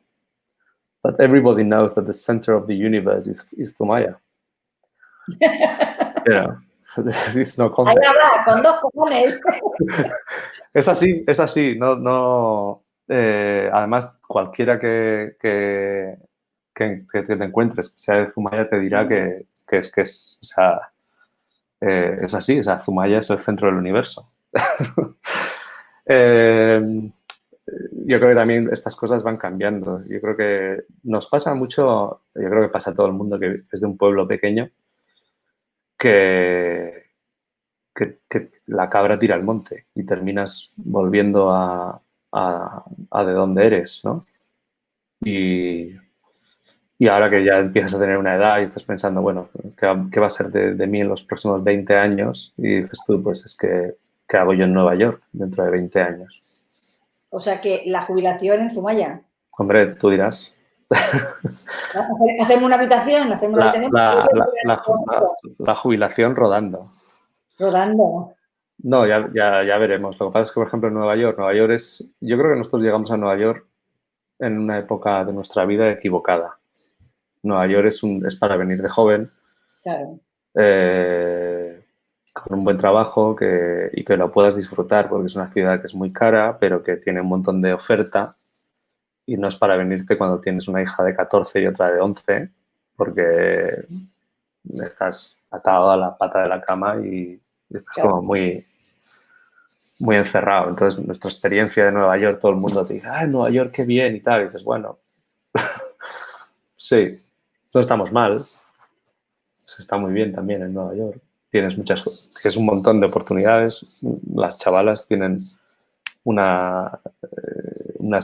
But everybody knows that the center of the universe is Zumaya. You know, there's no context. Es así, no. Además, cualquiera que te encuentres, que sea de Zumaya, te dirá que es, o sea, es así, o sea, Zumaya es el centro del universo. Yo creo que también estas cosas van cambiando. Yo creo que nos pasa mucho, yo creo que pasa a todo el mundo que es de un pueblo pequeño, que la cabra tira al monte y terminas volviendo a de dónde eres, ¿no? Y ahora que ya empiezas a tener una edad y estás pensando, bueno, ¿qué va a ser de mí en los próximos 20 años? Y dices tú, pues es que, ¿qué hago yo en Nueva York dentro de 20 años? O sea que la jubilación en Zumaya. Hombre, tú dirás. Hacemos una habitación, La jubilación rodando. Rodando. No, ya veremos. Lo que pasa es que, por ejemplo, en Nueva York es... Yo creo que nosotros llegamos a Nueva York en una época de nuestra vida equivocada. Nueva York es para venir de joven, claro. Con un buen trabajo y que lo puedas disfrutar, porque es una ciudad que es muy cara, pero que tiene un montón de oferta, y no es para venirte cuando tienes una hija de 14 y otra de 11, porque estás atado a la pata de la cama y estás como muy encerrado. Entonces, nuestra experiencia de Nueva York, todo el mundo te dice, ¡ah, Nueva York, qué bien! Y tal. Y dices, bueno, sí, no estamos mal. Se está muy bien también en Nueva York. Tienes un montón de oportunidades. Las chavalas tienen unas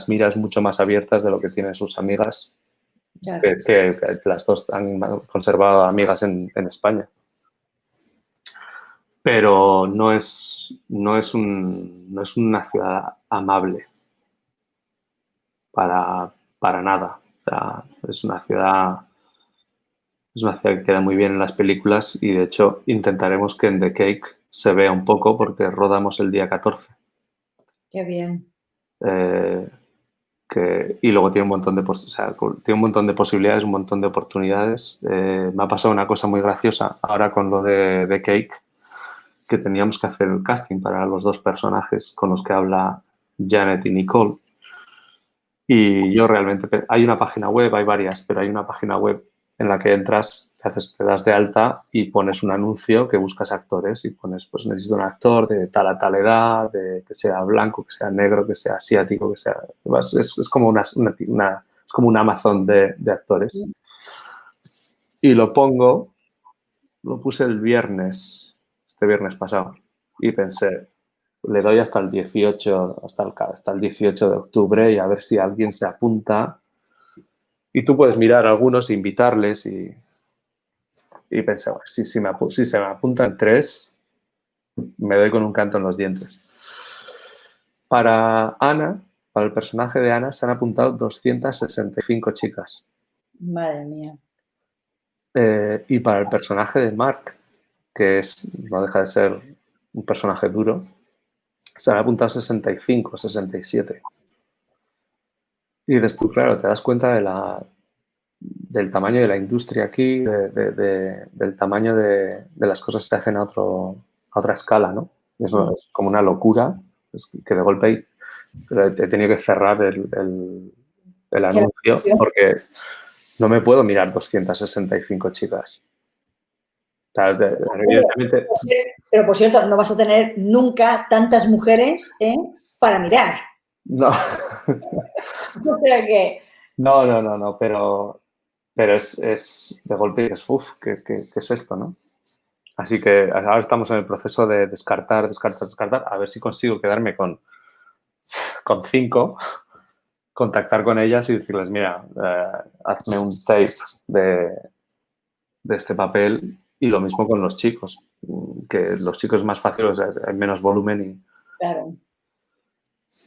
miras mucho más abiertas de lo que tienen sus amigas, claro. que las dos han conservado amigas en España. Pero no es una ciudad amable para nada. O sea, es una ciudad que queda muy bien en las películas, y de hecho intentaremos que en The Cake se vea un poco porque rodamos el día 14. Qué bien. y luego tiene un montón de, o sea, tiene un montón de posibilidades, un montón de oportunidades. Me ha pasado una cosa muy graciosa ahora con lo de Cake, que teníamos que hacer el casting para los dos personajes con los que habla Janet y Nicole. Y yo realmente, hay una página web, hay varias, pero hay una página web en la que entras, te das de alta y pones un anuncio que buscas actores y pones, pues necesito un actor de tal a tal edad, que sea blanco, que sea negro, que sea asiático, que sea... Es como es como un Amazon de actores. Y lo puse el viernes, este viernes pasado, y pensé, le doy hasta el 18, hasta el 18 de octubre y a ver si alguien se apunta. Y tú puedes mirar a algunos, invitarles y pensé, bueno, si se me apuntan 3, me doy con un canto en los dientes. Para Ana, para el personaje de Ana, se han apuntado 265 chicas. Madre mía. Y para el personaje de Mark, que no deja de ser un personaje duro, se han apuntado 65, 67. Y dices tú, claro, te das cuenta del tamaño de la industria aquí, del tamaño de las cosas que se hacen a otra escala, ¿no? Eso es como una locura, que de golpe he tenido que cerrar el anuncio porque no me puedo mirar 265 chicas. O sea, evidentemente... Pero por cierto, no vas a tener nunca tantas mujeres para mirar. No. O sea que... No, pero es de golpe dices, uff, ¿qué es esto, no? Así que ahora estamos en el proceso de descartar, a ver si consigo quedarme con 5, contactar con ellas y decirles, mira, hazme un tape de este papel, y lo mismo con los chicos, que los chicos es más fácil, o sea, hay menos volumen. Claro.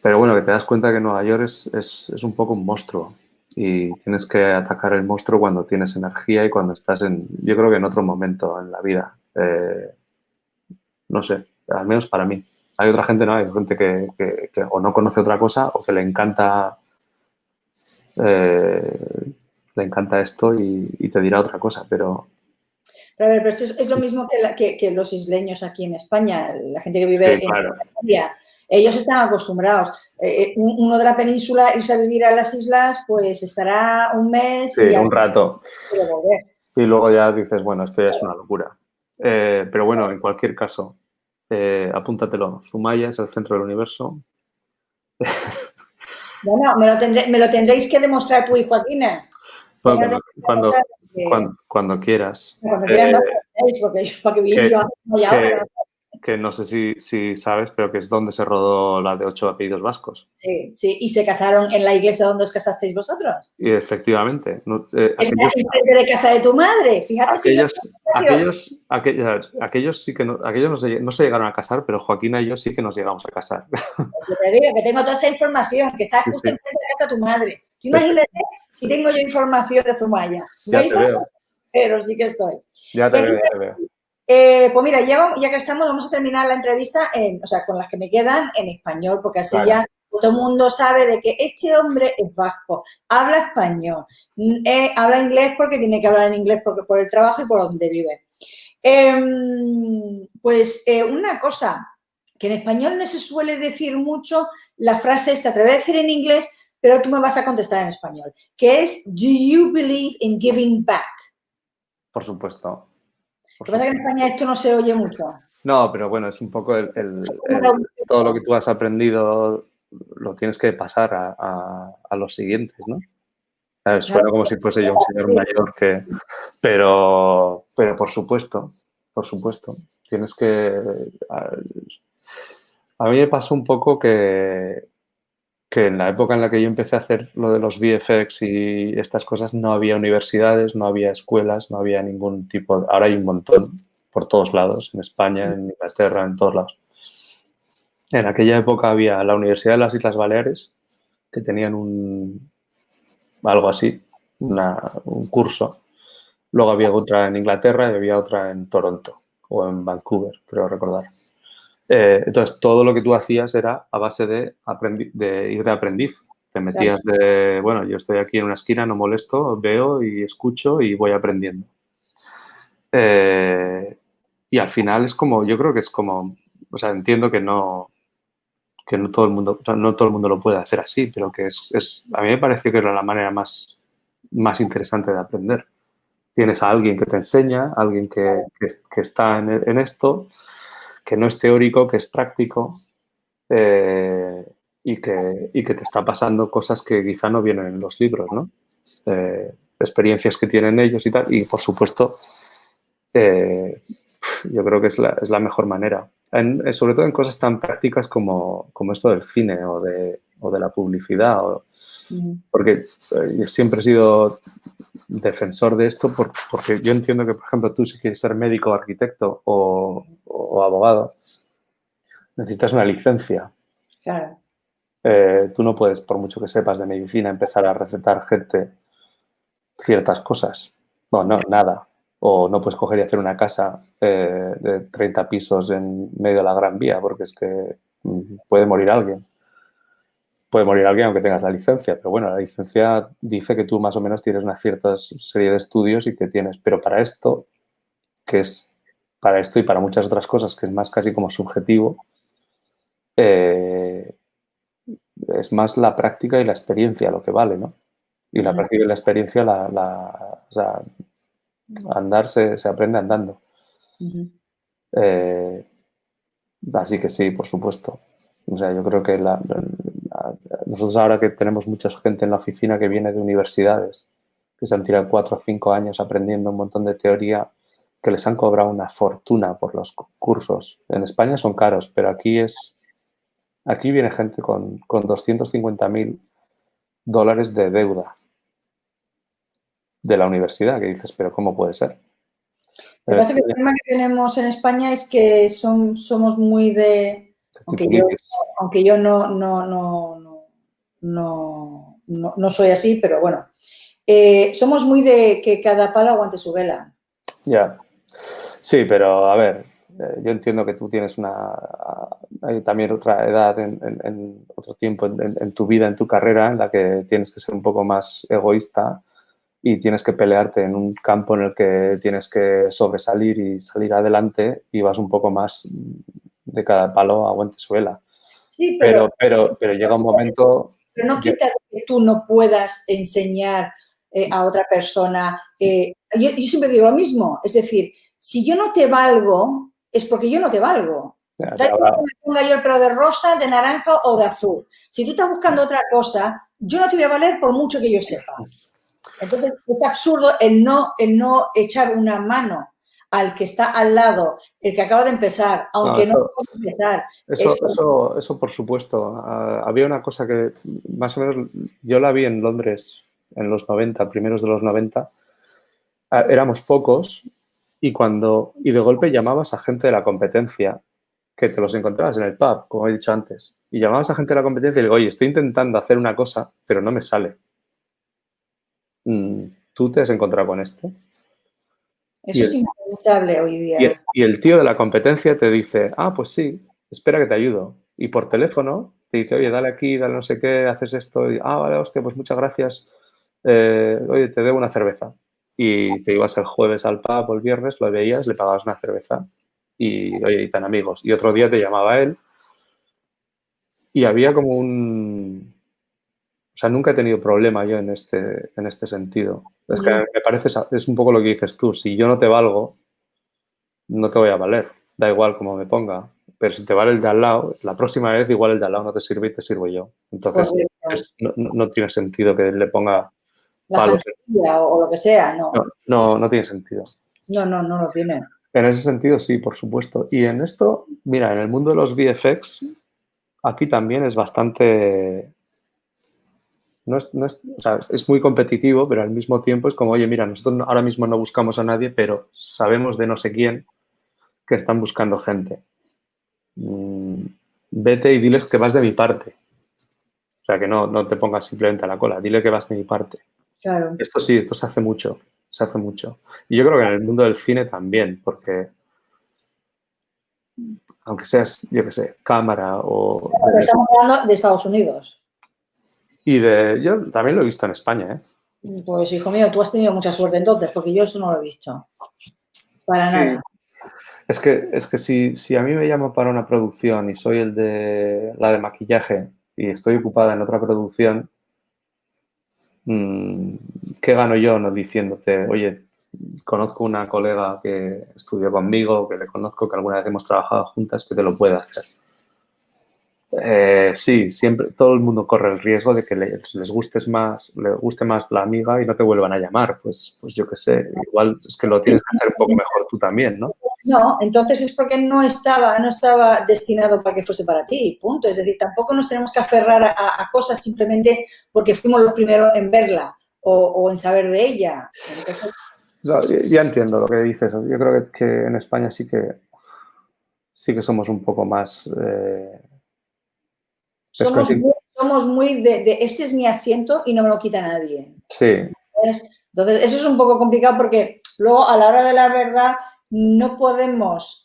Pero bueno, que te das cuenta que Nueva York es un poco un monstruo y tienes que atacar el monstruo cuando tienes energía y cuando estás yo creo que en otro momento en la vida. No sé, al menos para mí. Hay otra gente, ¿no? Hay gente que o no conoce otra cosa o que le encanta esto y te dirá otra cosa, pero... Pero a ver, pero esto es lo mismo que los isleños aquí en España, la gente que vive Sí, claro. en Italia. Ellos están acostumbrados. Uno de la península, irse a vivir a las islas, pues estará un mes Sí, y ya un rato. puede volver. Y luego ya dices, bueno, esto ya es una locura. Pero bueno, en cualquier caso, apúntatelo. Zumaya es el centro del universo. Bueno, me lo tendréis que demostrar tú y Joaquina. Bueno, cuando quieras. Cuando quieran, no, porque para que vivir yo ahora. Que no sé si sabes, pero que es donde se rodó la de 8 apellidos vascos. Sí, sí. ¿Y se casaron en la iglesia donde os casasteis vosotros? Y efectivamente. Enfrente de casa de tu madre, fíjate si... Aquellos sí que aquellos no se llegaron a casar, pero Joaquina y yo sí que nos llegamos a casar. Yo te digo que tengo toda esa información, que está justo enfrente de casa de tu madre. Imagínate si tengo yo información de Zumaya. Ya te veo. Pero sí que estoy. Ya te veo. Pues mira, ya que estamos, vamos a terminar la entrevista, con las que me quedan en español, porque así ya todo el mundo sabe de que este hombre es vasco, habla español, habla inglés porque tiene que hablar en inglés por el trabajo y por donde vive. Una cosa, que en español no se suele decir mucho la frase esta, te voy a decir en inglés, pero tú me vas a contestar en español, que es, do you believe in giving back? Por supuesto. Lo que pasa es que en España esto no se oye mucho. No, pero bueno, es un poco todo lo que tú has aprendido lo tienes que pasar a los siguientes, ¿no? Suena como si fuese yo un señor mayor pero por supuesto, tienes que... A mí me pasó un poco que en la época en la que yo empecé a hacer lo de los VFX y estas cosas no había universidades, no había escuelas, no había ningún tipo... Ahora hay un montón por todos lados, en España, en Inglaterra, en todos lados. En aquella época había la Universidad de las Islas Baleares, que tenían algo así, un curso. Luego había otra en Inglaterra y había otra en Toronto o en Vancouver, creo recordar. Entonces, todo lo que tú hacías era a base de ir de aprendiz. Te metías de, bueno, yo estoy aquí en una esquina, no molesto, veo y escucho y voy aprendiendo. Y al final es como, yo creo que es como, o sea, entiendo que no todo el mundo, o sea, no todo el mundo lo puede hacer así, pero que a mí me pareció que era la manera más interesante de aprender. Tienes a alguien que te enseña, alguien que está en esto, que no es teórico, que es práctico, y que te está pasando cosas que quizá no vienen en los libros, ¿no? Experiencias que tienen ellos y tal, y por supuesto, yo creo que es la mejor manera. Sobre todo en cosas tan prácticas como esto del cine o de la publicidad. Porque yo siempre he sido defensor de esto porque yo entiendo que, por ejemplo, tú si quieres ser médico, arquitecto o abogado, necesitas una licencia. Claro. Tú no puedes, por mucho que sepas de medicina, empezar a recetar gente ciertas cosas. No, nada. O no puedes coger y hacer una casa de 30 pisos en medio de la Gran Vía, porque es que puede morir alguien. Puede morir alguien aunque tengas la licencia, pero bueno, la licencia dice que tú más o menos tienes una cierta serie de estudios y que tienes, pero para esto, que es para esto y para muchas otras cosas, que es más casi como subjetivo, es más la práctica y la experiencia lo que vale, ¿no? Y la práctica y la experiencia, o sea, andar se aprende andando. Así que sí, por supuesto. O sea, yo creo que nosotros ahora que tenemos mucha gente en la oficina que viene de universidades, que se han tirado 4 o 5 años aprendiendo un montón de teoría, que les han cobrado una fortuna por los cursos. En España son caros, pero aquí viene gente con 250.000 dólares de deuda de la universidad, que dices, pero ¿cómo puede ser? Lo que pasa es que el problema que tenemos en España es que somos muy de, aunque yo no soy así, pero bueno, somos muy de que cada palo aguante su vela. Ya, sí, pero a ver, yo entiendo que tú tienes hay también otra edad, en otro tiempo en tu vida, en tu carrera, en la que tienes que ser un poco más egoísta y tienes que pelearte en un campo en el que tienes que sobresalir y salir adelante y vas un poco más de cada palo aguante su vela. Sí, Pero llega un momento... Pero no quita que tú no puedas enseñar a otra persona. Yo siempre digo lo mismo, es decir, si yo no te valgo, es porque yo no te valgo. Da igual que me ponga yo el pelo de rosa, de naranja o de azul. Si tú estás buscando otra cosa, yo no te voy a valer por mucho que yo sepa. Entonces, es absurdo el no echar una mano al que está al lado, el que acaba de empezar, aunque no pueda empezar. Eso por supuesto. Había una cosa que más o menos yo la vi en Londres en los 90, primeros de los 90. Éramos pocos y de golpe llamabas a gente de la competencia, que te los encontrabas en el pub, como he dicho antes, y llamabas a gente de la competencia y le digo, oye, estoy intentando hacer una cosa, pero no me sale. ¿Tú te has encontrado con esto? Eso es impensable hoy día. Y el tío de la competencia te dice, pues sí, espera que te ayudo. Y por teléfono te dice, oye, dale aquí, dale no sé qué, haces esto. Y, vale, hostia, pues muchas gracias. Oye, te debo una cerveza. Y te ibas el jueves al pub o el viernes, lo veías, le pagabas una cerveza. Y, oye, y tan amigos. Y otro día te llamaba él. Y había como O sea, nunca he tenido problema yo en este sentido. Es que me parece, es un poco lo que dices tú. Si yo no te valgo, no te voy a valer. Da igual cómo me ponga. Pero si te vale el de al lado, la próxima vez igual el de al lado no te sirve y te sirvo yo. Entonces, no tiene sentido que le ponga palos. O lo que sea, no. No tiene sentido. No lo tiene. En ese sentido, sí, por supuesto. Y en esto, mira, en el mundo de los VFX, aquí también es bastante... o sea, es muy competitivo, pero al mismo tiempo es como, oye, mira, nosotros ahora mismo no buscamos a nadie, pero sabemos de no sé quién que están buscando gente. Vete y diles que vas de mi parte. O sea, que no te pongas simplemente a la cola, dile que vas de mi parte. Claro. Esto sí, esto se hace mucho, se hace mucho. Y yo creo que en el mundo del cine también, porque aunque seas, yo qué sé, cámara o... Pero estamos hablando de Estados Unidos. Yo también lo he visto en España, ¿eh? Pues, hijo mío, tú has tenido mucha suerte entonces, porque yo eso no lo he visto. Para Sí. nada. Es que si a mí me llaman para una producción y soy la de maquillaje y estoy ocupada en otra producción, mm, ¿qué gano yo no diciéndote, oye, conozco una colega que estudió conmigo, que le conozco, que alguna vez hemos trabajado juntas, que te lo puede hacer? Sí, siempre, todo el mundo corre el riesgo de que les guste más la amiga y no te vuelvan a llamar. Pues yo qué sé, igual es que lo tienes que hacer un poco mejor tú también, ¿no? No, entonces es porque no estaba destinado para que fuese para ti, punto. Es decir, tampoco nos tenemos que aferrar a cosas simplemente porque fuimos los primeros en verla o en saber de ella. Entonces, No, ya entiendo lo que dices. Yo creo que en España sí que somos un poco más somos muy de este es mi asiento y no me lo quita nadie. sí, Entonces, eso es un poco complicado porque luego a la hora de la verdad no podemos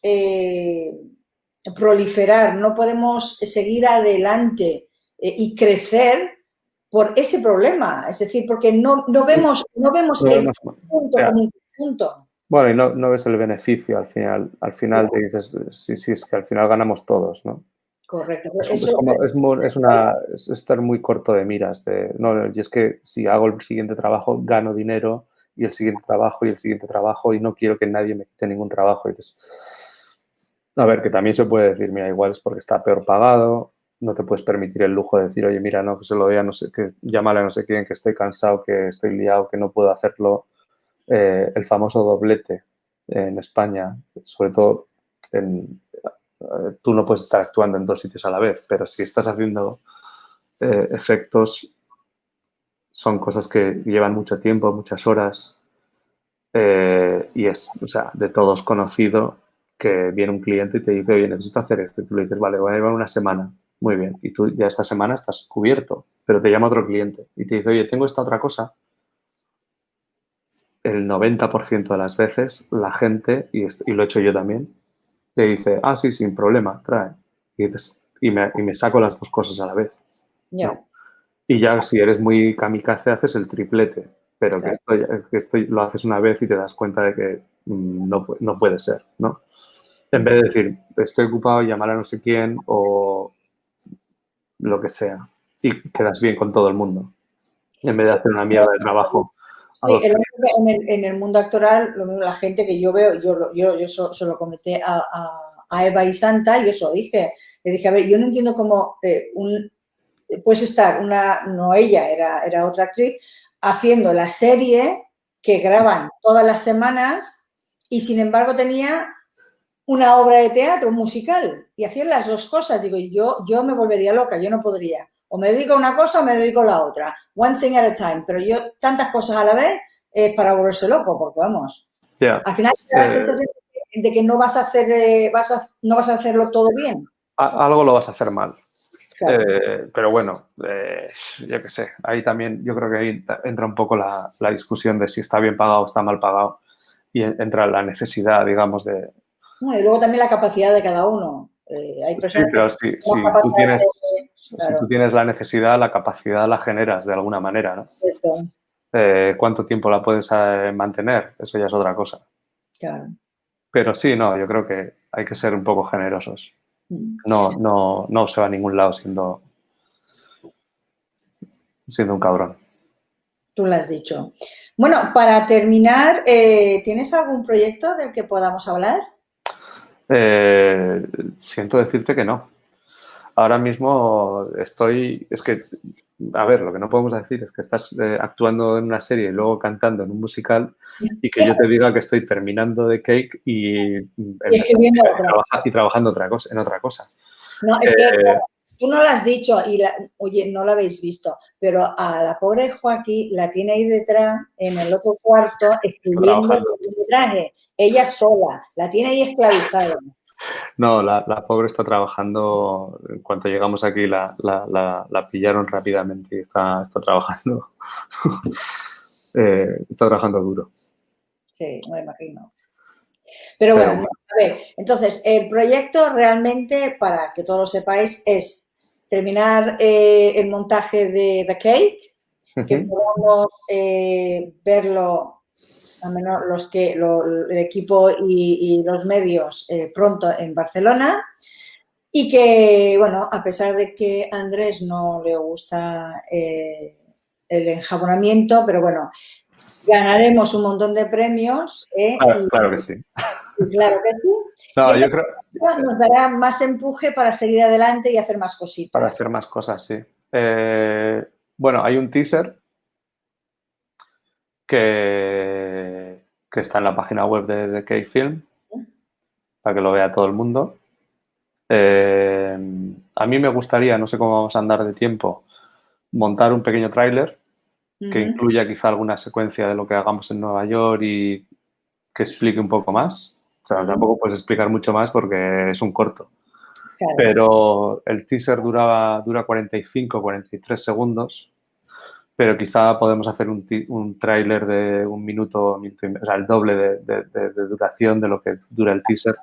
proliferar, no podemos seguir adelante y crecer por ese problema. Es decir, porque no vemos lo el vemos. punto Ya. como un punto. Bueno, y no ves el beneficio al final. Al final te dices, sí, sí, es que al final ganamos todos, ¿no? Correcto. Es como, es estar muy corto de miras. No, y es que si hago el siguiente trabajo, gano dinero, y el siguiente trabajo, y el siguiente trabajo, y no quiero que nadie me quite ningún trabajo. Y dices, a ver, que también se puede decir, mira, igual es porque está peor pagado, no te puedes permitir el lujo de decir, oye, mira, no, que se lo dé a no sé qué, llámale a no sé quién, que estoy cansado, que estoy liado, que no puedo hacerlo. El famoso doblete en España, sobre todo tú no puedes estar actuando en dos sitios a la vez, pero si estás haciendo efectos, son cosas que llevan mucho tiempo, muchas horas, y es, o sea, de todos conocido que viene un cliente y te dice, oye, necesito hacer esto, y tú le dices, vale, voy a llevar una semana, muy bien, y tú ya esta semana estás cubierto, pero te llama otro cliente y te dice, oye, tengo esta otra cosa. El 90% de las veces la gente, y lo he hecho yo también, te dice, ah, sí, sin problema, trae. Y dices, y me saco las dos cosas a la vez, Ya, ¿no? Y ya si eres muy kamikaze haces el triplete, pero que claro. esto lo haces una vez y te das cuenta de que no puede ser, ¿no? En vez de decir, estoy ocupado, llamar a no sé quién o lo que sea, y quedas bien con todo el mundo, en vez de Sí, hacer una mierda de trabajo a sí, dos clientes. en el mundo actoral, lo mismo, la gente que yo veo, yo se lo comenté a Eva y Santa, y yo se lo dije. Le dije, a ver, yo no entiendo cómo puedes estar, no ella, era otra actriz, haciendo la serie que graban todas las semanas y sin embargo tenía una obra de teatro, un musical, y hacían las dos cosas. Digo, yo me volvería loca, yo no podría. O me dedico a una cosa o me dedico a la otra. One thing at a time. Pero yo, tantas cosas a la vez, es para volverse loco, porque vamos, Ya. al final te da la sensación de que no vas a hacer, no vas a hacerlo todo bien. Algo lo vas a hacer mal. Claro. Pero bueno, yo qué sé, ahí también yo creo que ahí entra un poco la discusión de si está bien pagado o está mal pagado y entra la necesidad, digamos, de... Bueno, y luego también la capacidad de cada uno. Hay Sí, personas que pero son capaces si tú claro, tienes la necesidad, la capacidad la generas de alguna manera, ¿no? esto, ¿Cuánto tiempo la puedes mantener? Eso ya es otra cosa. claro. Pero sí, no, yo creo que hay que ser un poco generosos. No se va a ningún lado siendo un cabrón. Tú lo has dicho. Bueno, para terminar, ¿tienes algún proyecto del que podamos hablar? Siento decirte que no. Ahora mismo es que, a ver, lo que no podemos decir es que estás actuando en una serie y luego cantando en un musical y que yo te diga que estoy terminando de Cake Y escribiendo otra. y trabajando en otra cosa. No, es que Eh, tú no lo has dicho y, oye, no la habéis visto, pero a la pobre Joaquín la tiene ahí detrás, en el otro cuarto, escribiendo el trabajando. metraje. Ella sola, la tiene ahí esclavizada. No, la pobre está trabajando. En cuanto llegamos aquí, la pillaron rápidamente y está trabajando. Está trabajando duro. Sí, me imagino. Pero Pero bueno, bueno. a ver, entonces, el proyecto realmente, para que todos lo sepáis, es terminar el montaje de The Cake, que podamos verlo, al menos el equipo y los medios pronto en Barcelona. Y que, bueno, a pesar de que a Andrés no le gusta el enjabonamiento, pero bueno, ganaremos un montón de premios. Claro que sí. Y claro que sí. No, Y yo creo... nos dará más empuje para seguir adelante y hacer más cositas. Para hacer más cosas, sí. Bueno, hay un teaser que está en la página web de K-Film para que lo vea todo el mundo. A mí me gustaría, no sé cómo vamos a andar de tiempo, montar un pequeño tráiler que incluya quizá alguna secuencia de lo que hagamos en Nueva York y que explique un poco más. O sea, tampoco puedes explicar mucho más porque es un corto. Claro. Pero el teaser dura 45, 43 segundos, pero quizá podemos hacer un tráiler de un minuto, o sea, el doble de duración de lo que dura el teaser.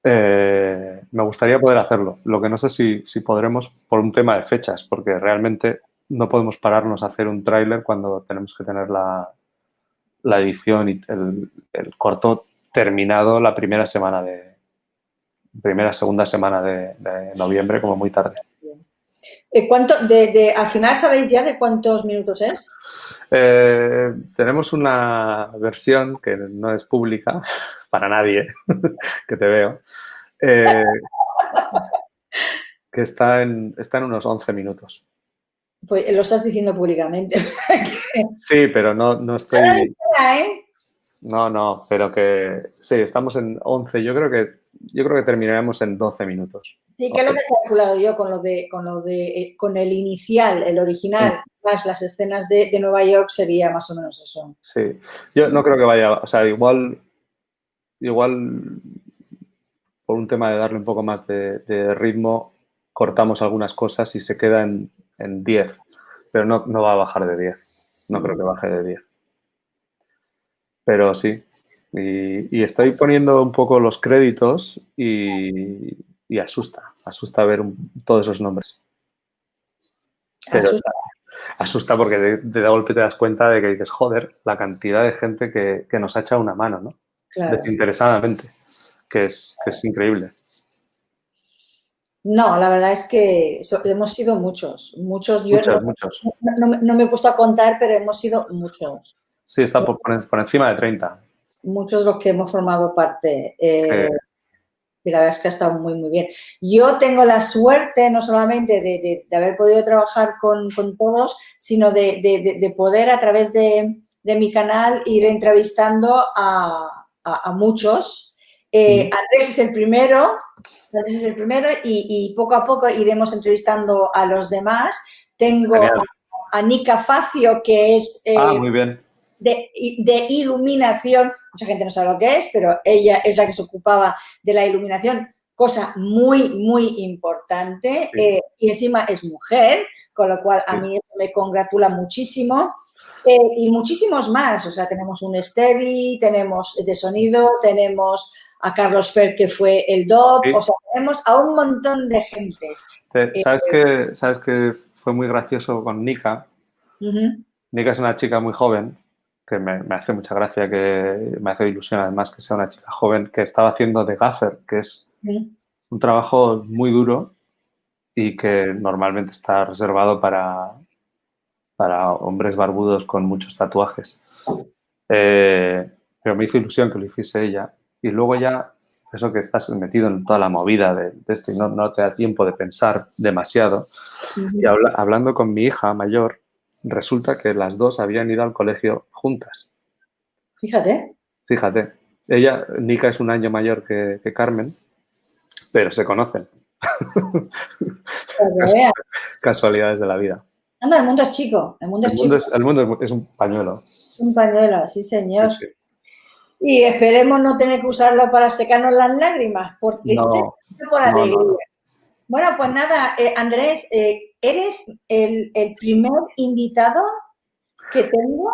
Me gustaría poder hacerlo. Lo que no sé si podremos por un tema de fechas, porque realmente no podemos pararnos a hacer un tráiler cuando tenemos que tener la edición y el corto terminado la segunda semana de noviembre, como muy tarde. Al final, ¿sabéis ya de cuántos minutos es? Tenemos una versión que no es pública para nadie, que te veo, que está en unos 11 minutos. Pues lo estás diciendo públicamente. Sí, pero no estoy... No, pero que sí, estamos en 11. Yo creo que terminaremos en 12 minutos. Sí, que es lo que he calculado yo con el inicial, el original, más las escenas de Nueva York, sería más o menos eso. Sí, yo no creo que vaya, o sea, igual por un tema de darle un poco más de ritmo, cortamos algunas cosas y se queda en 10, pero no va a bajar de 10. No creo que baje de 10. Pero sí, y estoy poniendo un poco los créditos y asusta ver todos esos nombres. Pero asusta porque de golpe te das cuenta de que dices, joder, la cantidad de gente que nos ha echado una mano, ¿no? Claro. Desinteresadamente, que es increíble. No, la verdad es que hemos sido muchos. Muchos. No me he puesto a contar, pero hemos sido muchos. Sí, está por encima de 30. Muchos los que hemos formado parte. Y la verdad es que ha estado muy, muy bien. Yo tengo la suerte no solamente de haber podido trabajar con todos, sino de poder a través de mi canal ir entrevistando a muchos. Andrés es el primero y poco a poco iremos entrevistando a los demás. Tengo a Nica Facio, que es muy bien. de iluminación. Mucha gente no sabe lo que es, pero ella es la que se ocupaba de la iluminación, cosa muy, muy importante. Sí. Y encima es mujer, con lo cual a mí me congratula muchísimo. Y muchísimos más. O sea, tenemos un Steady, tenemos de sonido, tenemos a Carlos Fer, que fue el DOP. O sea, tenemos a un montón de gente. ¿Sabes que fue muy gracioso con Nica? Nica es una chica muy joven, que me hace mucha gracia, que me hace ilusión además que sea una chica joven, que estaba haciendo de gaffer, que es un trabajo muy duro y que normalmente está reservado para hombres barbudos con muchos tatuajes. Pero me hizo ilusión que lo hiciese ella. Y luego ya, eso que estás metido en toda la movida de esto y no te da tiempo de pensar demasiado. Y hablando con mi hija mayor, resulta que las dos habían ido al colegio juntas. Fíjate. Ella, Nica, es un año mayor que Carmen, pero se conocen. Casualidades de la vida. Anda, el mundo es chico. El mundo es un pañuelo. Un pañuelo, sí, señor. Sí. Y esperemos no tener que usarlo para secarnos las lágrimas, por alegría. No. Bueno, pues nada, Andrés, eres el primer invitado que tengo.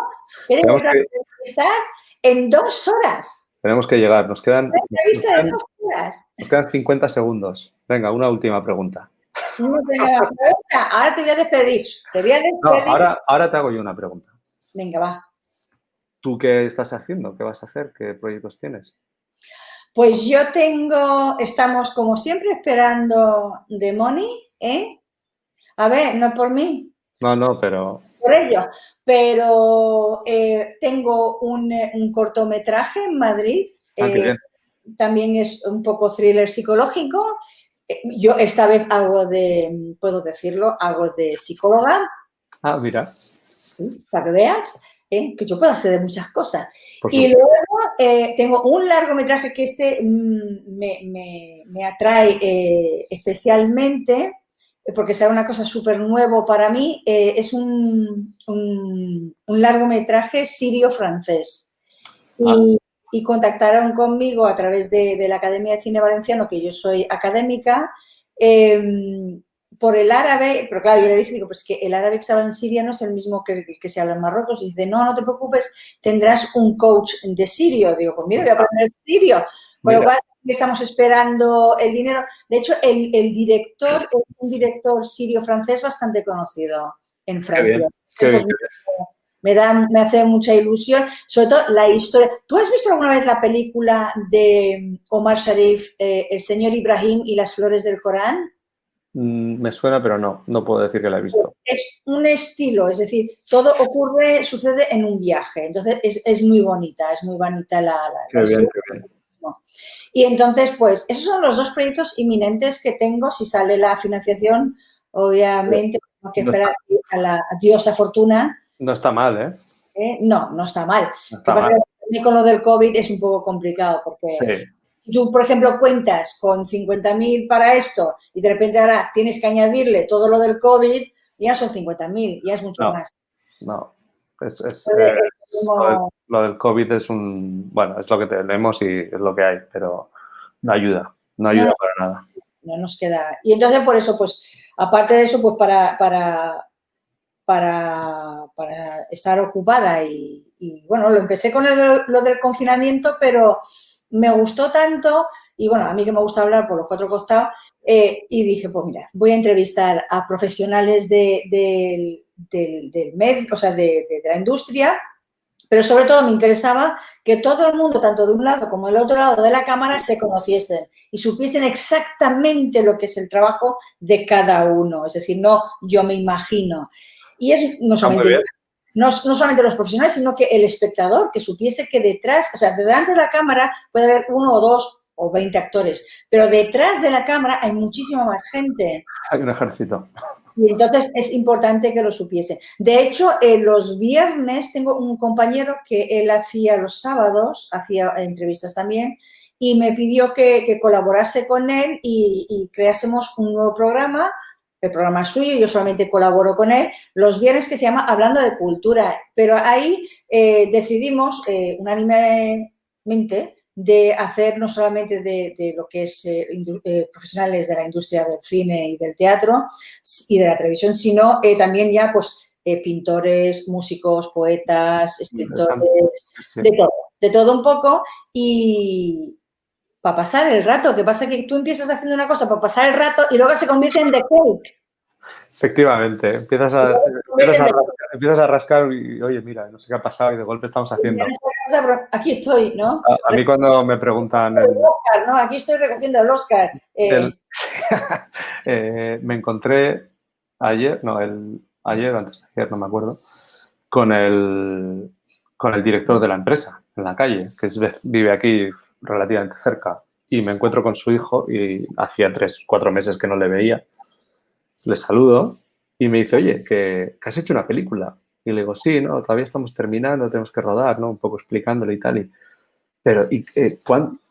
Eres el que empezar en 2 horas. Tenemos que llegar. Nos quedan 50 segundos. Venga, una última pregunta. No tengo la pregunta. Ahora te voy a despedir. Te voy a No, despedir. ahora te hago yo una pregunta. Venga, va. ¿Tú qué estás haciendo? ¿Qué vas a hacer? ¿Qué proyectos tienes? Pues estamos como siempre esperando de Money, ¿eh? A ver, no por mí, No, pero... por ello, pero tengo un cortometraje en Madrid, Ah, qué bien. también es un poco thriller psicológico. Yo esta vez puedo decirlo, hago de psicóloga, Ah, mira, ¿sí? Para que veas, que yo puedo hacer de muchas cosas. por Y supuesto. luego tengo un largometraje que me atrae especialmente, porque será una cosa súper nuevo para mí, es un largometraje sirio-francés. Ah, Y contactaron conmigo a través de la Academia de Cine Valenciano, que yo soy académica, eh, por el árabe, pero claro, yo le dije, digo, pues que el árabe que se habla en Siria no es el mismo que se habla en Marruecos. Y dice, no, no te preocupes, tendrás un coach de sirio. Digo, pues mira, voy a aprender sirio. Con lo mira, cual, estamos esperando el dinero. De hecho, el director es un director sirio-francés bastante conocido en qué bien, Francia. qué bien, Pues qué bien. me hace mucha ilusión, sobre todo la historia. ¿Tú has visto alguna vez la película de Omar Sharif, El señor Ibrahim y las flores del Corán? Me suena, pero no puedo decir que la he visto. Es un estilo, es decir, sucede en un viaje, entonces es muy bonita Qué la bien, historia. qué bien. Y entonces, pues, esos son los dos proyectos inminentes que tengo. Si sale la financiación, obviamente, tengo que No está, esperar a la diosa fortuna. no está mal, ¿eh? No, no está mal. No Lo que está pasa mal. es que con lo del COVID es un poco complicado, Sí, porque si tú, por ejemplo, cuentas con 50.000 para esto y de repente ahora tienes que añadirle todo lo del COVID, ya son 50.000, ya es mucho no, más. no. Entonces, Lo del COVID es bueno, es lo que tenemos y es lo que hay, pero no no, ayuda para nada. no nos queda. Y entonces, por eso, pues, aparte de eso, pues para estar ocupada bueno, lo empecé con lo del confinamiento, pero me gustó tanto y bueno, a mí que me gusta hablar por los cuatro costados, y dije, pues mira, voy a entrevistar a profesionales del medio, o sea, de la industria, pero sobre todo me interesaba que todo el mundo, tanto de un lado como del otro lado de la cámara, se conociesen y supiesen exactamente lo que es el trabajo de cada uno. Es decir, no yo me imagino. Y es Está muy bien. no solamente los profesionales, sino que el espectador, que supiese que detrás, o sea, delante de la cámara puede haber uno o dos o 20 actores, pero detrás de la cámara hay muchísima más gente. Hay un ejército. Y entonces es importante que lo supiese. De hecho, los viernes tengo un compañero que él hacía los sábados, hacía entrevistas también, y me pidió que colaborase con él y creásemos un nuevo programa. El programa es suyo, yo solamente colaboro con él, los viernes, que se llama Hablando de Cultura. Pero ahí decidimos unánimemente de hacer no solamente de lo que es profesionales de la industria del cine y del teatro y de la televisión, sino también ya pues pintores, músicos, poetas, escritores, Interesante. Sí. de todo un poco, y para pasar el rato, que pasa que tú empiezas haciendo una cosa para pasar el rato y luego se convierte en the cake. Efectivamente, empiezas a rascar y, oye, mira, no sé qué ha pasado y de golpe estamos haciendo. Aquí estoy, ¿no? A mí cuando me preguntan El Oscar, ¿no? Aquí estoy recogiendo el Oscar. el- me encontré ayer o antes de ayer, no me acuerdo, con con el director de la empresa en la calle, que vive aquí relativamente cerca, y me encuentro con su hijo y hacía 3, 4 meses que no le veía. Le saludo y me dice, oye, que has hecho una película. Y le digo, sí, no, todavía estamos terminando, tenemos que rodar, ¿no? Un poco explicándole y tal. Pero,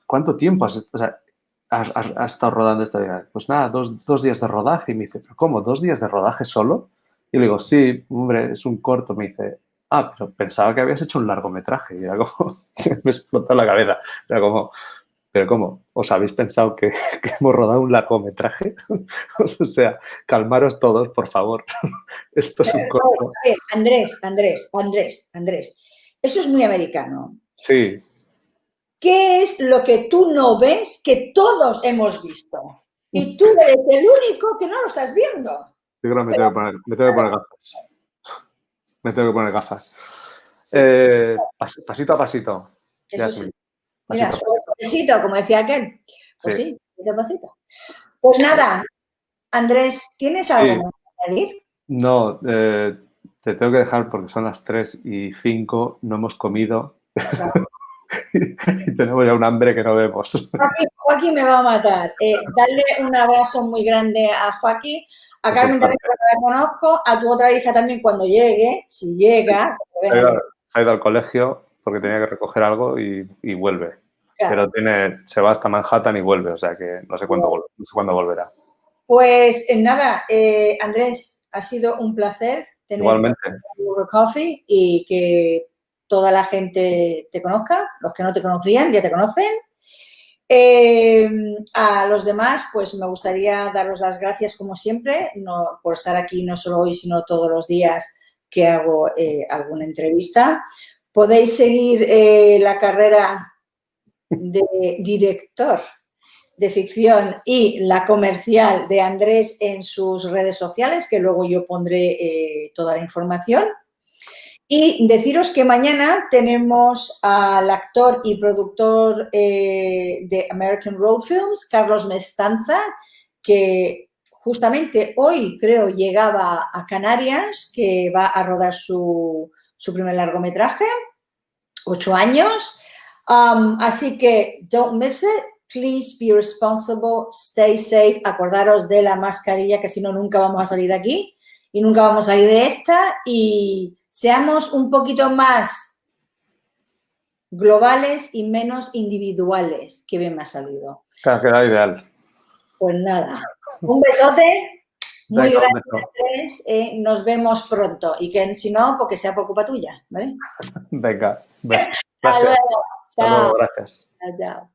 ¿cuánto tiempo o sea, has estado rodando esta vida? Pues nada, 2 días de rodaje. Y me dice, ¿pero cómo? ¿2 días de rodaje solo? Y le digo, sí, hombre, es un corto. Me dice, pero pensaba que habías hecho un largometraje. Y era como, me explotó la cabeza. Era como, ¿pero cómo? ¿Os habéis pensado que hemos rodado un largometraje? O sea, calmaros todos, por favor. Esto es un corto. Andrés. Eso es muy americano. Sí, ¿Qué es lo que tú no ves que todos hemos visto? Y tú eres el único que no lo estás viendo. Yo creo que me tengo que poner gafas. Me tengo que poner gafas. Pasito a pasito. Eso sí. Yassmine, Mira, pasito a suave, pasito, como decía aquel. Pues pasito. sí, pasito a pasito. Pues nada, Andrés, ¿tienes algo Sí, más que añadir? no, te tengo que dejar porque son las 3:05, no hemos comido Vale. y tenemos ya un hambre que no vemos. Joaquín me va a matar. Darle un abrazo muy grande a Joaquín, a Es Carmen también importante. cuando la conozco, a tu otra hija también cuando llegue, si llega. Se ha ido, se ha ido al colegio porque tenía que recoger algo y vuelve. Pero se va hasta Manhattan y vuelve, o sea que no sé cuándo volverá. Pues nada, Andrés, ha sido un placer tenerte Igualmente, en Over Coffee y que toda la gente te conozca, los que no te conocían ya te conocen. A los demás, pues me gustaría daros las gracias como siempre por estar aquí no solo hoy, sino todos los días que hago alguna entrevista. Podéis seguir la carrera de director de ficción y la comercial de Andrés en sus redes sociales, que luego yo pondré toda la información. Y deciros que mañana tenemos al actor y productor de American Road Films, Carlos Mestanza, que justamente hoy creo llegaba a Canarias, que va a rodar su primer largometraje, 8 años. Así que don't miss it. Please be responsible, stay safe, acordaros de la mascarilla, que si no nunca vamos a salir de aquí y nunca vamos a salir de esta, y seamos un poquito más globales y menos individuales, que bien me ha salido. claro, queda ideal. Pues nada, un besote, muy Venga, un grande, beso. Andrés, nos vemos pronto, y que si no, porque sea por culpa tuya, ¿vale? Venga, un beso. Hasta Gracias. luego, Hasta chao, luego, gracias. chao.